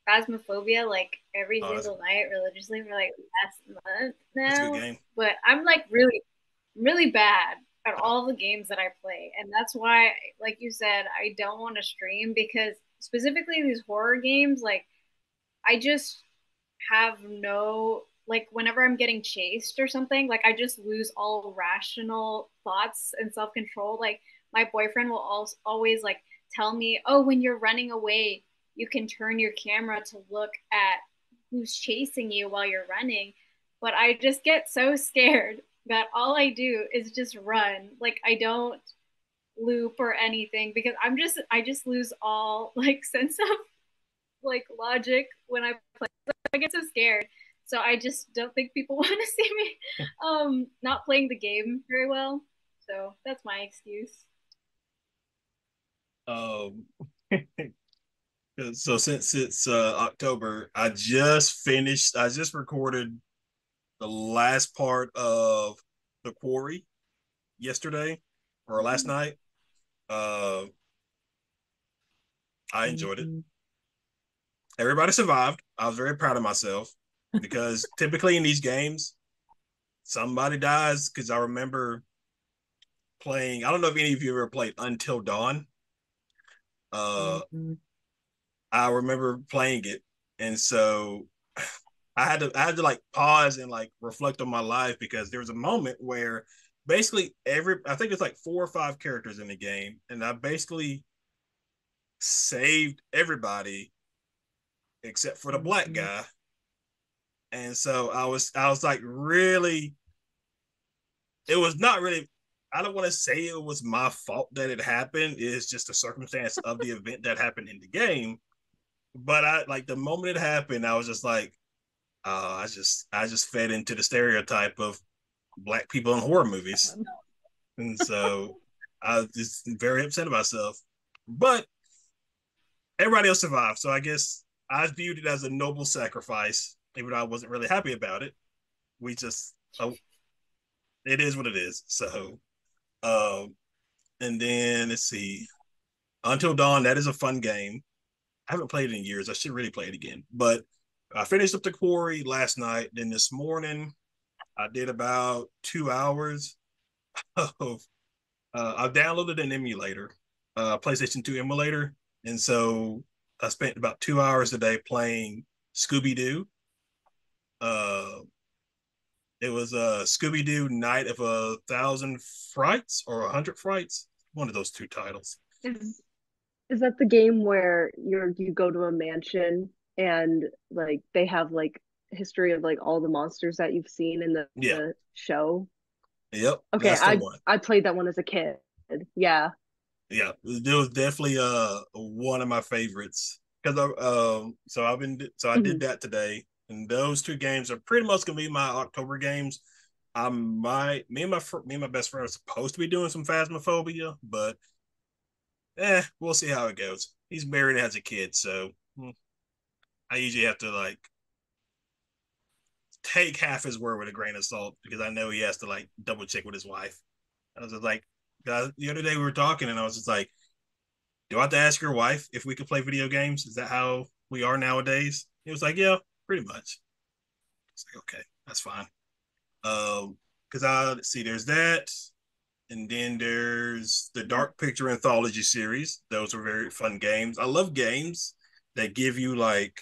Phasmophobia like every Oh, single night religiously for like the past month that's a good now. game. But I'm like really bad at all the games that I play. And that's why, like you said, I don't want to stream because specifically these horror games, like I just have no like whenever I'm getting chased or something, like I just lose all rational thoughts and self-control. Like my boyfriend will always like tell me, "Oh, when you're running away, you can turn your camera to look at who's chasing you while you're running." But I just get so scared that all I do is just run. Like I don't loop or anything because I just lose all like sense of like logic when I play. I get so scared. So I just don't think people want to see me not playing the game very well. So that's my excuse. Um, so since it's October, I just recorded the last part of the quarry yesterday or last night. Uh, I enjoyed it. Everybody survived. I was very proud of myself because typically in these games, somebody dies. Because I remember playing. I don't know if any of you ever played Until Dawn. Mm-hmm. I remember playing it, and so I had to like pause and like reflect on my life because there was a moment where basically every I think it's like 4 or 5 characters in the game, and I basically saved everybody except for the black guy. And so I was like really it was not really I don't want to say it was my fault that it happened. It's just a circumstance of the event that happened in the game. But I like the moment it happened, I was just like, I just fed into the stereotype of black people in horror movies. And so I was just very upset about myself. But everybody else survived. So I guess I viewed it as a noble sacrifice, even though I wasn't really happy about it. We just, oh, it is what it is. So, um, and then let's see, Until Dawn, that is a fun game. I haven't played it in years. I should really play it again. But I finished up the quarry last night. Then this morning, I did about 2 hours of I've downloaded an emulator, PlayStation 2 emulator, and so I spent about 2 hours a day playing Scooby Doo. Uh, It was Scooby-Doo Night of 1,000 Frights or 100 Frights. One of those two titles. Is is that the game where you go to a mansion and like they have like history of like all the monsters that you've seen in Yeah. the show? Yep. Okay, That's the one. I played that one as a kid. Yeah. Yeah. It was definitely one of my favorites. Because I did Mhm. that today. And those two games are pretty much gonna be my October games. Me and my best friend are supposed to be doing some Phasmophobia, but we'll see how it goes. He's married and has a kid, so I usually have to like take half his word with a grain of salt because I know he has to like double check with his wife. I was just like, the other day we were talking, and I was just like, do I have to ask your wife if we could play video games? Is that how we are nowadays? He was like, yeah, pretty much. It's like, okay, that's fine. Because I see, there's that, and then there's the Dark Picture Anthology series. Those are very fun games. I love games that give you like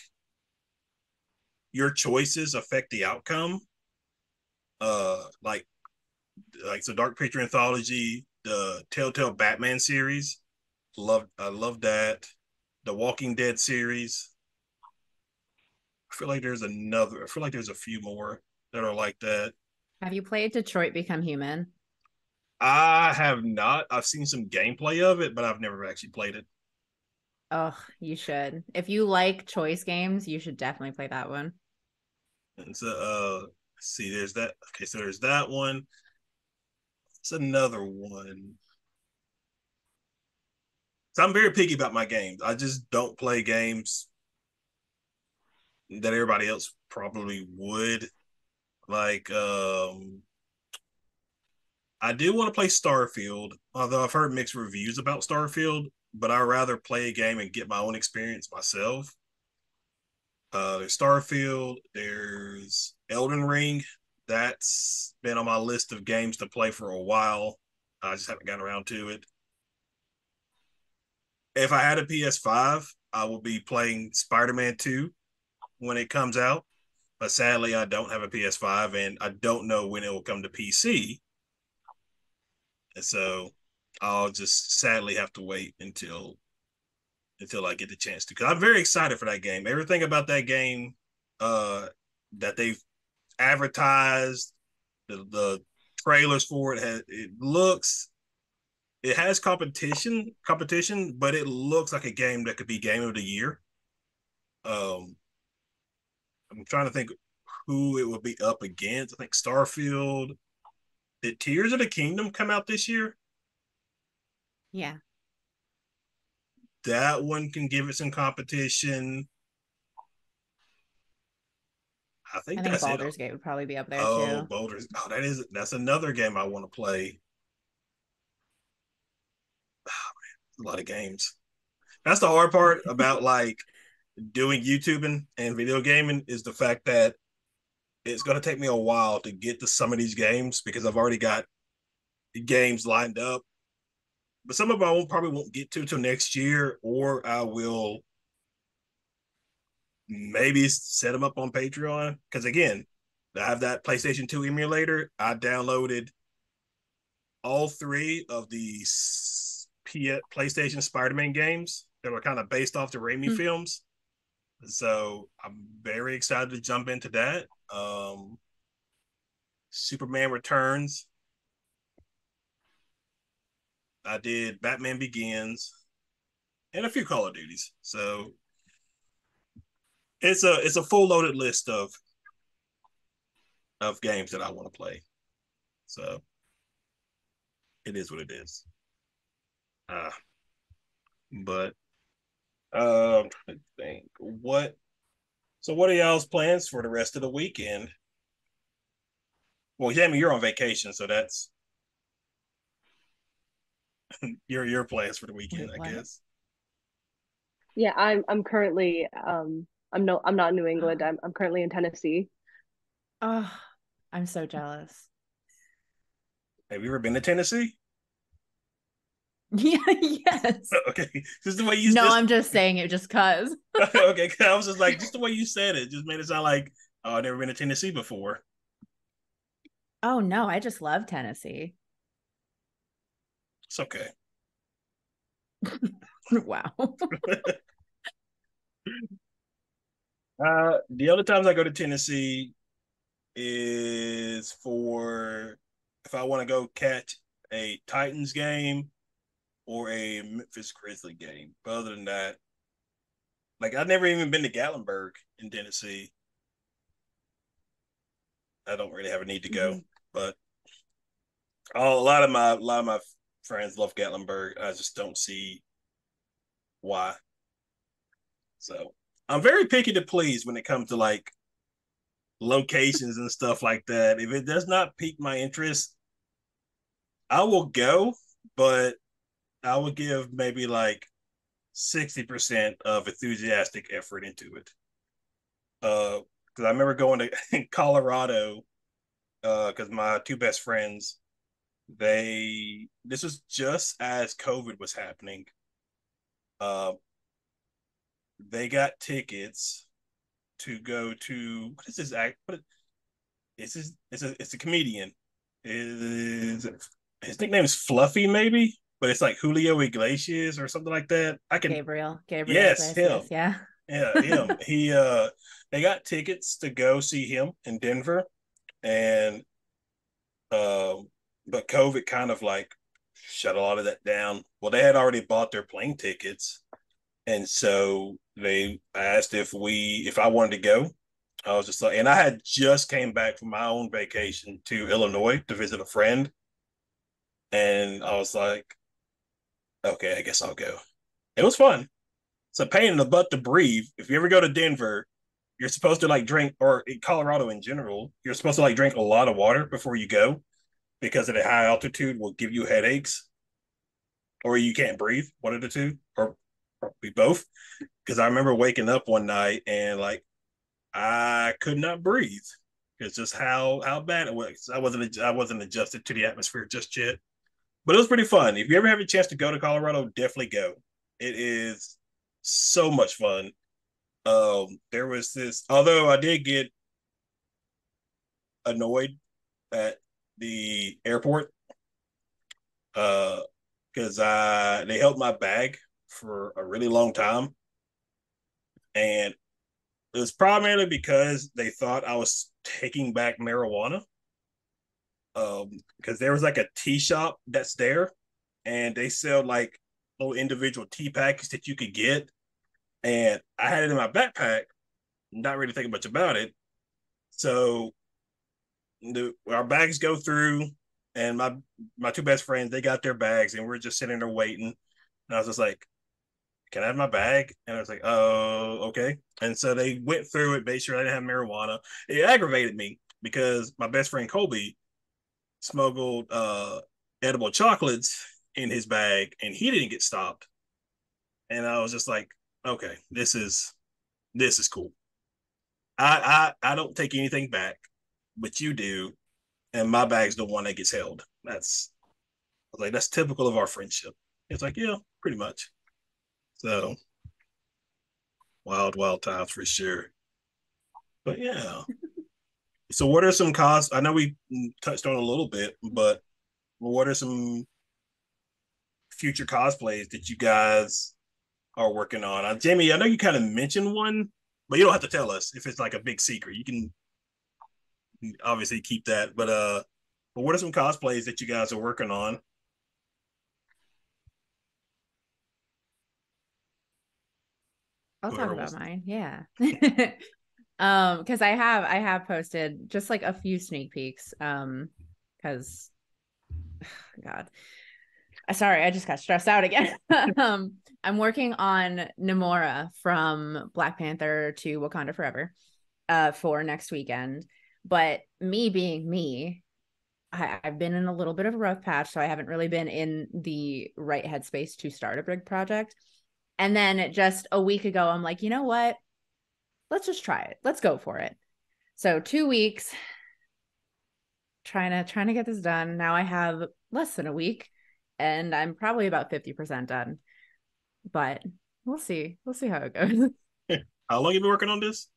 your choices affect the outcome. Like so Dark Picture Anthology, the Telltale Batman series. I love that. The Walking Dead series. I feel like there's a few more that are like that. Have you played Detroit Become Human? I have not. I've seen some gameplay of it, but I've never actually played it. Oh, you should. If you like choice games, you should definitely play that one. And so see, there's that. Okay, so there's that one. It's another one. So I'm very picky about my games. I just don't play games that everybody else probably would. Like I do want to play Starfield, although I've heard mixed reviews about Starfield, but I'd rather play a game and get my own experience myself. There's Starfield, there's Elden Ring. That's been on my list of games to play for a while. I just haven't gotten around to it. If I had a PS5, I will be playing Spider-Man 2 when it comes out. But sadly, I don't have a PS5 and I don't know when it will come to PC. And so I'll just sadly have to wait until I get the chance to. Because I'm very excited for that game. Everything about that game uh, that they've advertised, the trailers for it has competition, but it looks like a game that could be game of the year. Um, I'm trying to think who it would be up against. I think Starfield. Did Tears of the Kingdom come out this year? Yeah. That one can give it some competition. I I think think that's it. Baldur's Gate would probably be up there Oh, too. Boulders. Oh, that's another game I want to play. A lot of games. That's the hard part about like doing YouTubing and video gaming is the fact that it's going to take me a while to get to some of these games because I've already got games lined up. But some of them probably won't get to till next year, or I will maybe set them up on Patreon. Because again, I have that PlayStation 2 emulator. I downloaded all three of the PlayStation Spider-Man games that were kind of based off the Raimi Hmm. films. So I'm very excited to jump into that. Superman Returns. I did Batman Begins and a few Call of Duties. So it's a full loaded list of games that I want to play. So it is what it is. Uh, but I think what. So what are y'all's plans for the rest of the weekend? Well, Jamie, you're on vacation, so that's your plans for the weekend, Wait, I what? guess. Yeah, I'm currently I'm not in New England. I'm currently in Tennessee. Oh, I'm so jealous. Have you ever been to Tennessee? Yeah, yes. Okay, just the way you No, just I'm just saying it just cuz. okay. I was just like, just the way you said it, just made it sound like, oh, I've never been to Tennessee before. Oh no, I just love Tennessee. It's okay. Wow. The other times I go to Tennessee is for if I want to go catch a Titans game or a Memphis Grizzly game. But other than that, like I've never even been to Gatlinburg in Tennessee. I don't really have a need to go, Mhm. but a lot of my friends love Gatlinburg. I just don't see why. So I'm very picky to please when it comes to like locations and stuff like that. If it does not pique my interest, I will go, but I will give maybe like 60% of enthusiastic effort into it. Because I remember going to Colorado because my two best friends, this was just as COVID was happening. Uh, they got tickets to go to what is this act? What is this? It's a comedian. Is his nickname is Fluffy maybe, but it's like Julio Iglesias or something like that. I can Gabriel yes him. Iglesias, yeah. Yeah, him. They got tickets to go see him in Denver, and but COVID kind of like shut a lot of that down. Well, they had already bought their plane tickets, and so they asked if I wanted to go. I was just like, and I had just came back from my own vacation to Illinois to visit a friend, and I was like, okay, I guess I'll go. It was fun. It's a pain in the butt to breathe. If you ever go to Denver, you're supposed to like drink, or in Colorado in general, you're supposed to like drink a lot of water before you go because of the high altitude will give you headaches, or you can't breathe. One of the two, or probably both. Because I remember waking up one night and like I could not breathe. It's just how bad it was. I wasn't adjusted to the atmosphere just yet, but it was pretty fun. If you ever have a chance to go to Colorado, definitely go. It is so much fun. There was this, although I did get annoyed at the airport, because they held my bag for a really long time, and it was primarily because they thought I was taking back marijuana. Because there was like a tea shop that's there, and they sell like little individual tea packets that you could get, and I had it in my backpack, not really thinking much about it. So our bags go through, and my two best friends they got their bags, and we're just sitting there waiting. And I was just like, "Can I have my bag?" And I was like, "Oh, okay." And so they went through it, made sure I didn't have marijuana. It aggravated me because my best friend Colby smuggled edible chocolates in his bag, and he didn't get stopped. And I was just like, "Okay, this is cool. I don't take anything back, but you do, and my bag's the one that gets held. I was like, that's typical of our friendship." It's like, yeah, pretty much. So wild, wild times for sure. But yeah. So what are some costs? I know we touched on a little bit, but what are some future cosplays that you guys are working on? Jamie, I know you kind of mentioned one, but you don't have to tell us if it's like a big secret. You can obviously keep that. But what are some cosplays that you guys are working on? I'll talk Whoever about was. mine. Yeah. Because I have posted just like a few sneak peeks. Because God. Sorry, I just got stressed out again. I'm working on Namora from Black Panther to Wakanda Forever for next weekend. But me being me, I've been in a little bit of a rough patch, so I haven't really been in the right headspace to start a big project. And then just a week ago, I'm like, you know what? Let's just try it. Let's go for it. So 2 weeks trying to get this done. Now I have less than a week and I'm probably about 50% done. But we'll see. We'll see how it goes. How long you been working on this?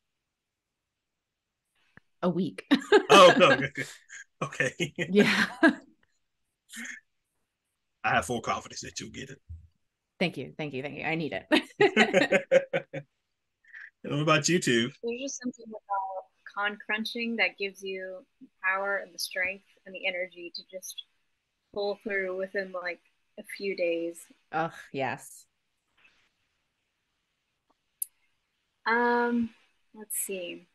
A week. Oh no. Okay. Okay. Yeah. I have full confidence that you'll get Thank you. Thank you. Thank you. I need it. it. And what about you two? There's just something about con crunching that gives you the power and the strength and the energy to just pull through within like a few days. Oh, yes. Um, let's see.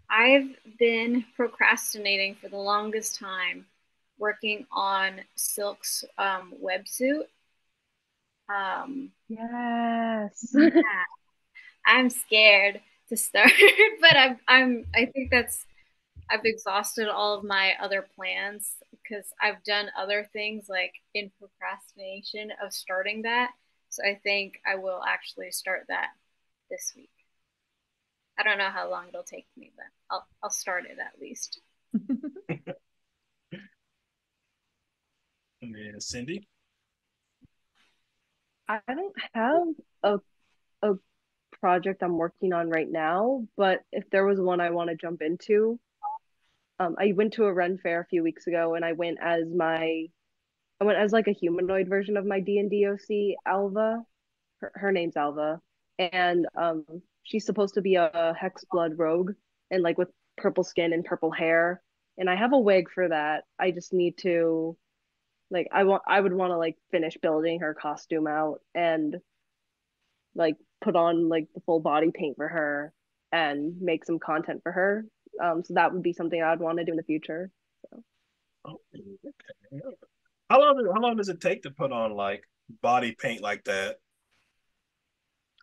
I've been procrastinating for the longest time working on Silk's websuit. Yes. Yeah, I'm scared to start, but I think that's I've exhausted all of my other plans because I've done other things like in procrastination of starting that. So I think I will actually start that this week. I don't know how long it'll take me, but I'll start it at least. And then Cindy. I don't have a a project I'm working on right now, but if there was one I want to jump into, I went to a Ren fair a few weeks ago, and I went as like a humanoid version of my D&D OC, Alva. Her name's Alva, and she's supposed to be a Hexblood rogue, and like with purple skin and purple hair. And I have a wig for that. I just need to like I would want to like finish building her costume out and like put on like the full body paint for her and make some content for her. So that would be something I'd want to do in the future. So Oh, okay. How long does it take to put on like body paint like that?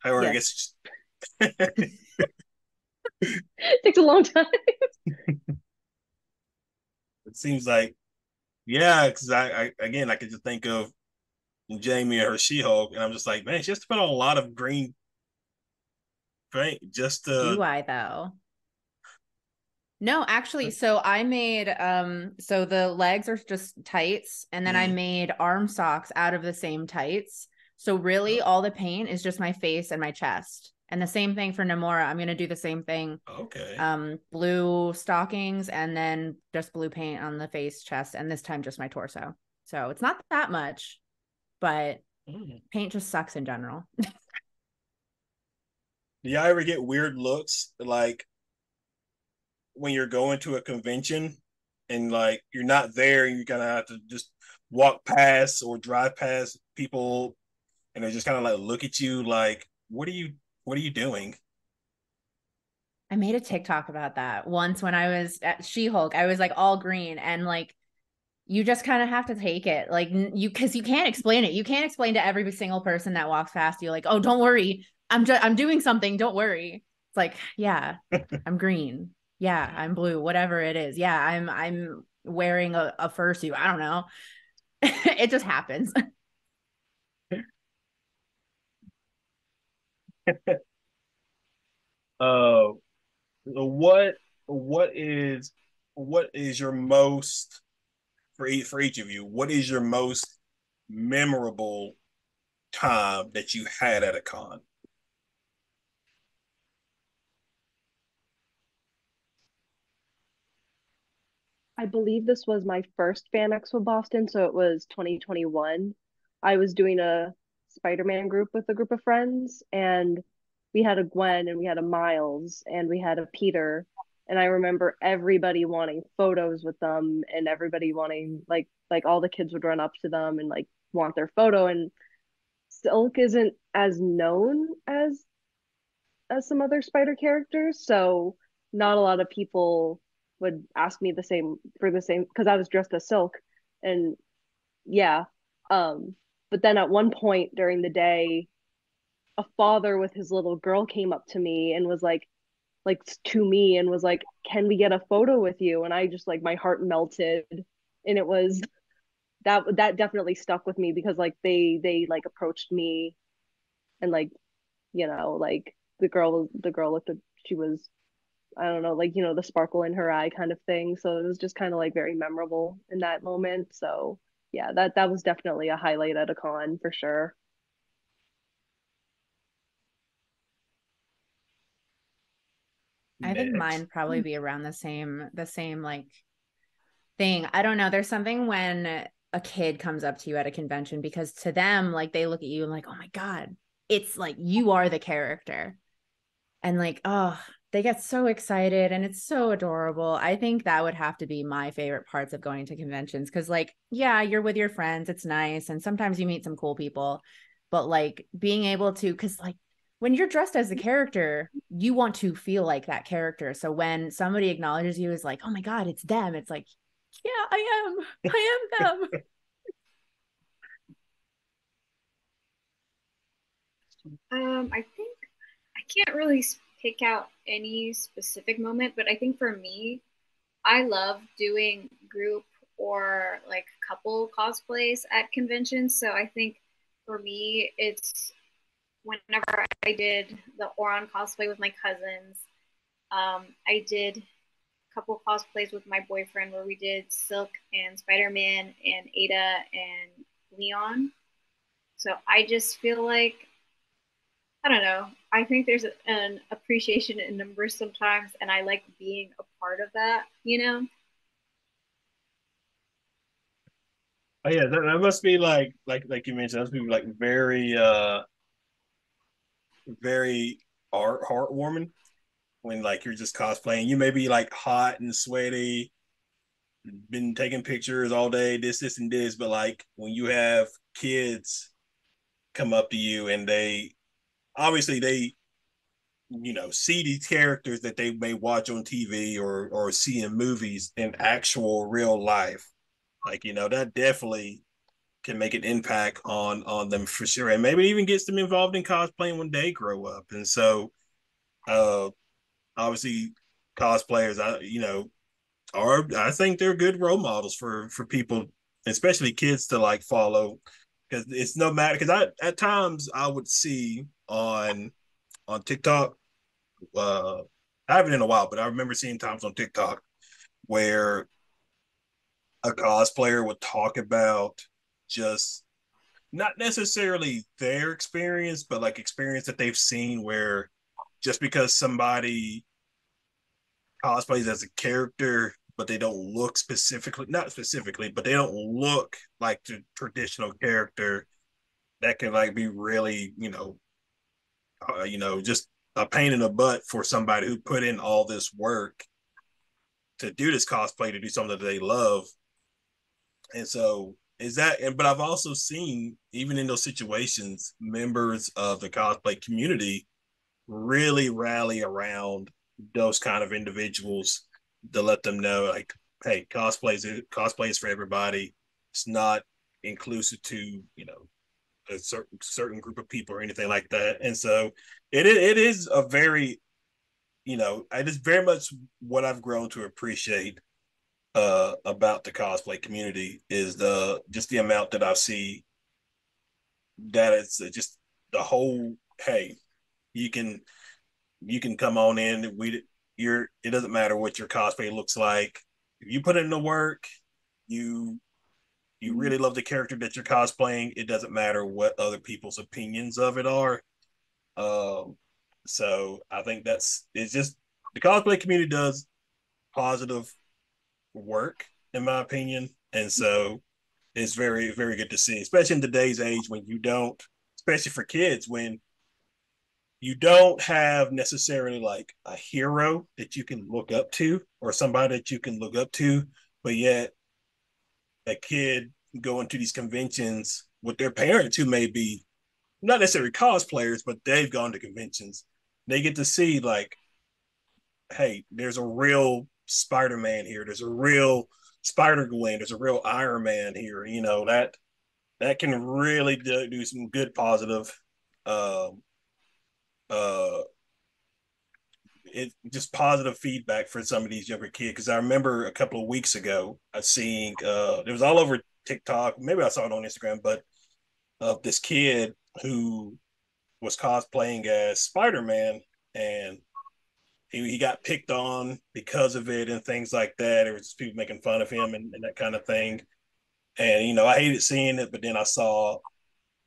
Or I yes, guess it takes a long time. it seems like yeah, because I again I could just think of Jamie and her She-Hulk, and I'm just like, man, she has to put on a lot of green paint just Do to. I though? No, actually, so I made so the legs are just tights and then I Mm, made arm socks out of the same tights. So really all the paint is just my face and my chest. And the same thing for Namora. I'm gonna do the same thing. okay. Blue stockings and then just blue paint on the face, chest, and this time just my torso. So it's not that much, but Mm. paint just sucks in general. Do y'all ever get weird looks like when you're going to a convention and like you're not there and you kind of have to just walk past or drive past people and they just kind of like look at you like, what are you doing? I made a TikTok about that once when I was at She-Hulk. I was like all green and like you just kind of have to take it. Like you because you can't explain it. You can't explain to every single person that walks past you like, "Oh, don't worry. I'm doing something. Don't worry." It's like, "Yeah, I'm green. Yeah, I'm blue. Whatever it is. Yeah, I'm wearing a fursuit. I don't know." It just happens. Uh, what what is what is your most for each of you? What is your most memorable time that you had at a con? I believe this was my first Fan Expo Boston, so it was 2021. I was doing a Spider-Man group with a group of friends, and we had a Gwen and we had a Miles and we had a Peter. And I remember everybody wanting photos with them and everybody wanting like all the kids would run up to them and like want their photo. And Silk isn't as known as some other spider characters, so not a lot of people would ask me the same for the same because I was dressed as Silk, and yeah. Um, but then at one point during the day, a father with his little girl came up to me and was like to me and was like, "Can we get a photo with you?" And I just like my heart melted, and it was that definitely stuck with me because like they like approached me and like like the girl looked at she was I don't know, like, the sparkle in her eye kind of thing. So it was just kind of like very memorable in that moment. So yeah, that was definitely a highlight at a con for sure. I think Next. mine probably be around the same like thing. I don't know. There's something when a kid comes up to you at a convention, because to them, like, they look at you and like, oh my God, it's like you are the character. And like, oh, they get so excited and it's so adorable. I think that would have to be my favorite parts of going to conventions. Cause like, yeah, you're with your friends, it's nice. And sometimes you meet some cool people, but like being able to, cause like when you're dressed as a character, you want to feel like that character. So when somebody acknowledges you as like, oh my God, it's them, it's like, yeah, I am them. I think I can't really pick out any specific moment, but I think for me, I love doing group or like couple cosplays at conventions. So I think for me, it's whenever I did the Oron cosplay with my cousins. I did a couple cosplays with my boyfriend where we did Silk and Spider-Man and Ada and Leon. So I just feel like I don't know. I think there's an appreciation in numbers sometimes, and I like being a part of that, you know? Oh yeah, that must be like you mentioned, that must be like very very heartwarming when like you're just cosplaying. You may be like hot and sweaty, been taking pictures all day, this, and this, but like when you have kids come up to you and they obviously they see these characters that they may watch on TV or see in movies in actual real life. Like, that definitely can make an impact on them for sure. And maybe even gets them involved in cosplaying when they grow up. And so uh obviously cosplayers, I think they're good role models for people, especially kids, to like follow, because it's no matter, because I at times I would see on TikTok, uh I haven't in a while, but I remember seeing times on TikTok where a cosplayer would talk about just not necessarily their experience, but like experience that they've seen where just because somebody cosplays as a character, but they don't look specifically, not specifically, but they don't look like the traditional character, that can like be really, just a pain in the butt for somebody who put in all this work to do this cosplay, to do something that they love. And so is that, and but I've also seen, even in those situations, members of the cosplay community really rally around those kind of individuals to let them know, like, hey, cosplay is for everybody. It's not inclusive to a certain group of people or anything like that. And so it is a very, it is very much what I've grown to appreciate about the cosplay community, is the amount that I see that it's just the whole, hey, you can come on in. It doesn't matter what your cosplay looks like. If you put in the work, you really love the character that you're cosplaying. It doesn't matter what other people's opinions of it are. Um, so I think it's just the cosplay community does positive work, in my opinion, and so it's very, very good to see, especially in today's age when you don't, especially for kids, when you don't have necessarily like a hero that you can look up to or somebody that you can look up to, but yet a kid going to these conventions with their parents who may be not necessarily cosplayers, but they've gone to conventions. They get to see like, hey, there's a real Spider-Man here. There's a real Spider-Gwen. There's a real Iron Man here. That can really do some good positive um, uh, just positive feedback for some of these younger kids. Because I remember a couple of weeks ago, I seeing it was all over TikTok. Maybe I saw it on Instagram, but this kid who was cosplaying as Spider-Man, and he got picked on because of it and things like that. There was just people making fun of him and that kind of thing. And I hated seeing it, but then I saw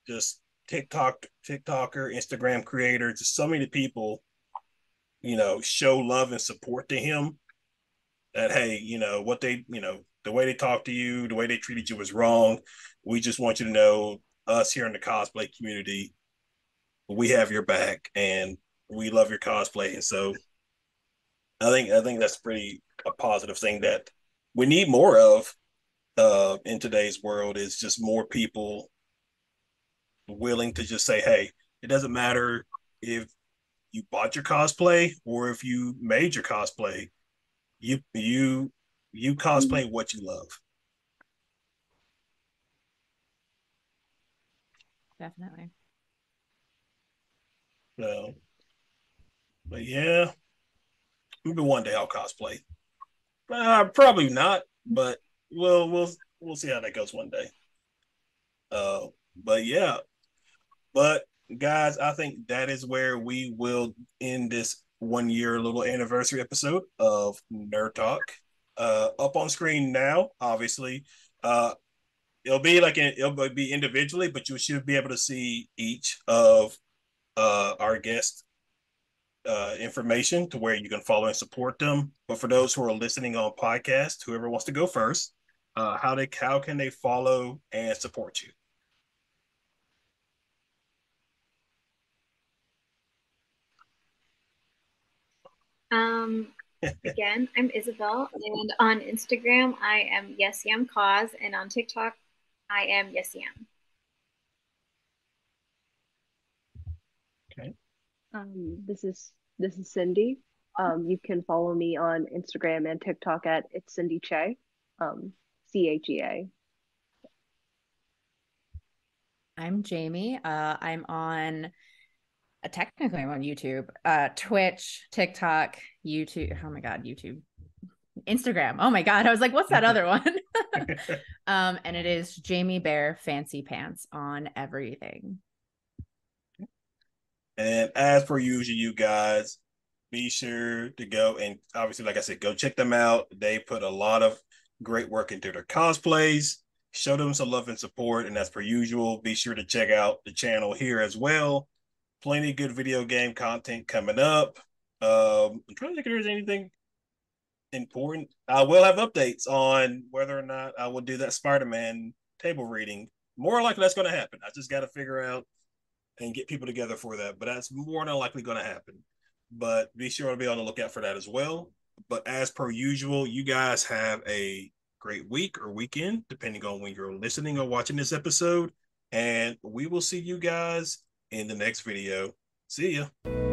just TikToker, Instagram creators, just so many people, show love and support to him, that hey, what they, the way they talked to you, the way they treated you was wrong. We just want you to know, us here in the cosplay community, we have your back and we love your cosplay. And so I think that's pretty a positive thing that we need more of in today's world, is just more people willing to just say, hey, it doesn't matter if you bought your cosplay or if you made your cosplay, you cosplay what you love. Definitely. So, but yeah, maybe one day I'll cosplay. Probably not, but we'll see how that goes one day. But yeah, but guys, I think that is where we will end this 1 year little anniversary episode of Nerd Talk. Up on screen now, obviously. It'll be individually, but you should be able to see each of our guests information to where you can follow and support them. But for those who are listening on podcast, whoever wants to go first, how can they follow and support you? Again, I'm Isabel, and on Instagram, I am YesYamCause, and on TikTok, I am YesYam. Okay. This is Cindy. You can follow me on Instagram and TikTok at it's Cindy Che, CHEA. I'm Jamie. Technically I'm on YouTube, Twitch, TikTok, YouTube. Oh my God, YouTube, Instagram. Oh my God. I was like, what's that other one? And it is Jamie Bear Fancy Pants on everything. And as per usual, you guys, be sure to go and obviously, like I said, go check them out. They put a lot of great work into their cosplays. Show them some love and support. And as per usual, be sure to check out the channel here as well. Plenty of good video game content coming up. I'm trying to think if there's anything important. I will have updates on whether or not I will do that Spider-Man table reading. More likely that's going to happen. I just got to figure out and get people together for that. But that's more than likely going to happen. But be sure to be on the lookout for that as well. But as per usual, you guys have a great week or weekend, depending on when you're listening or watching this episode. And we will see you guys in the next video. See ya.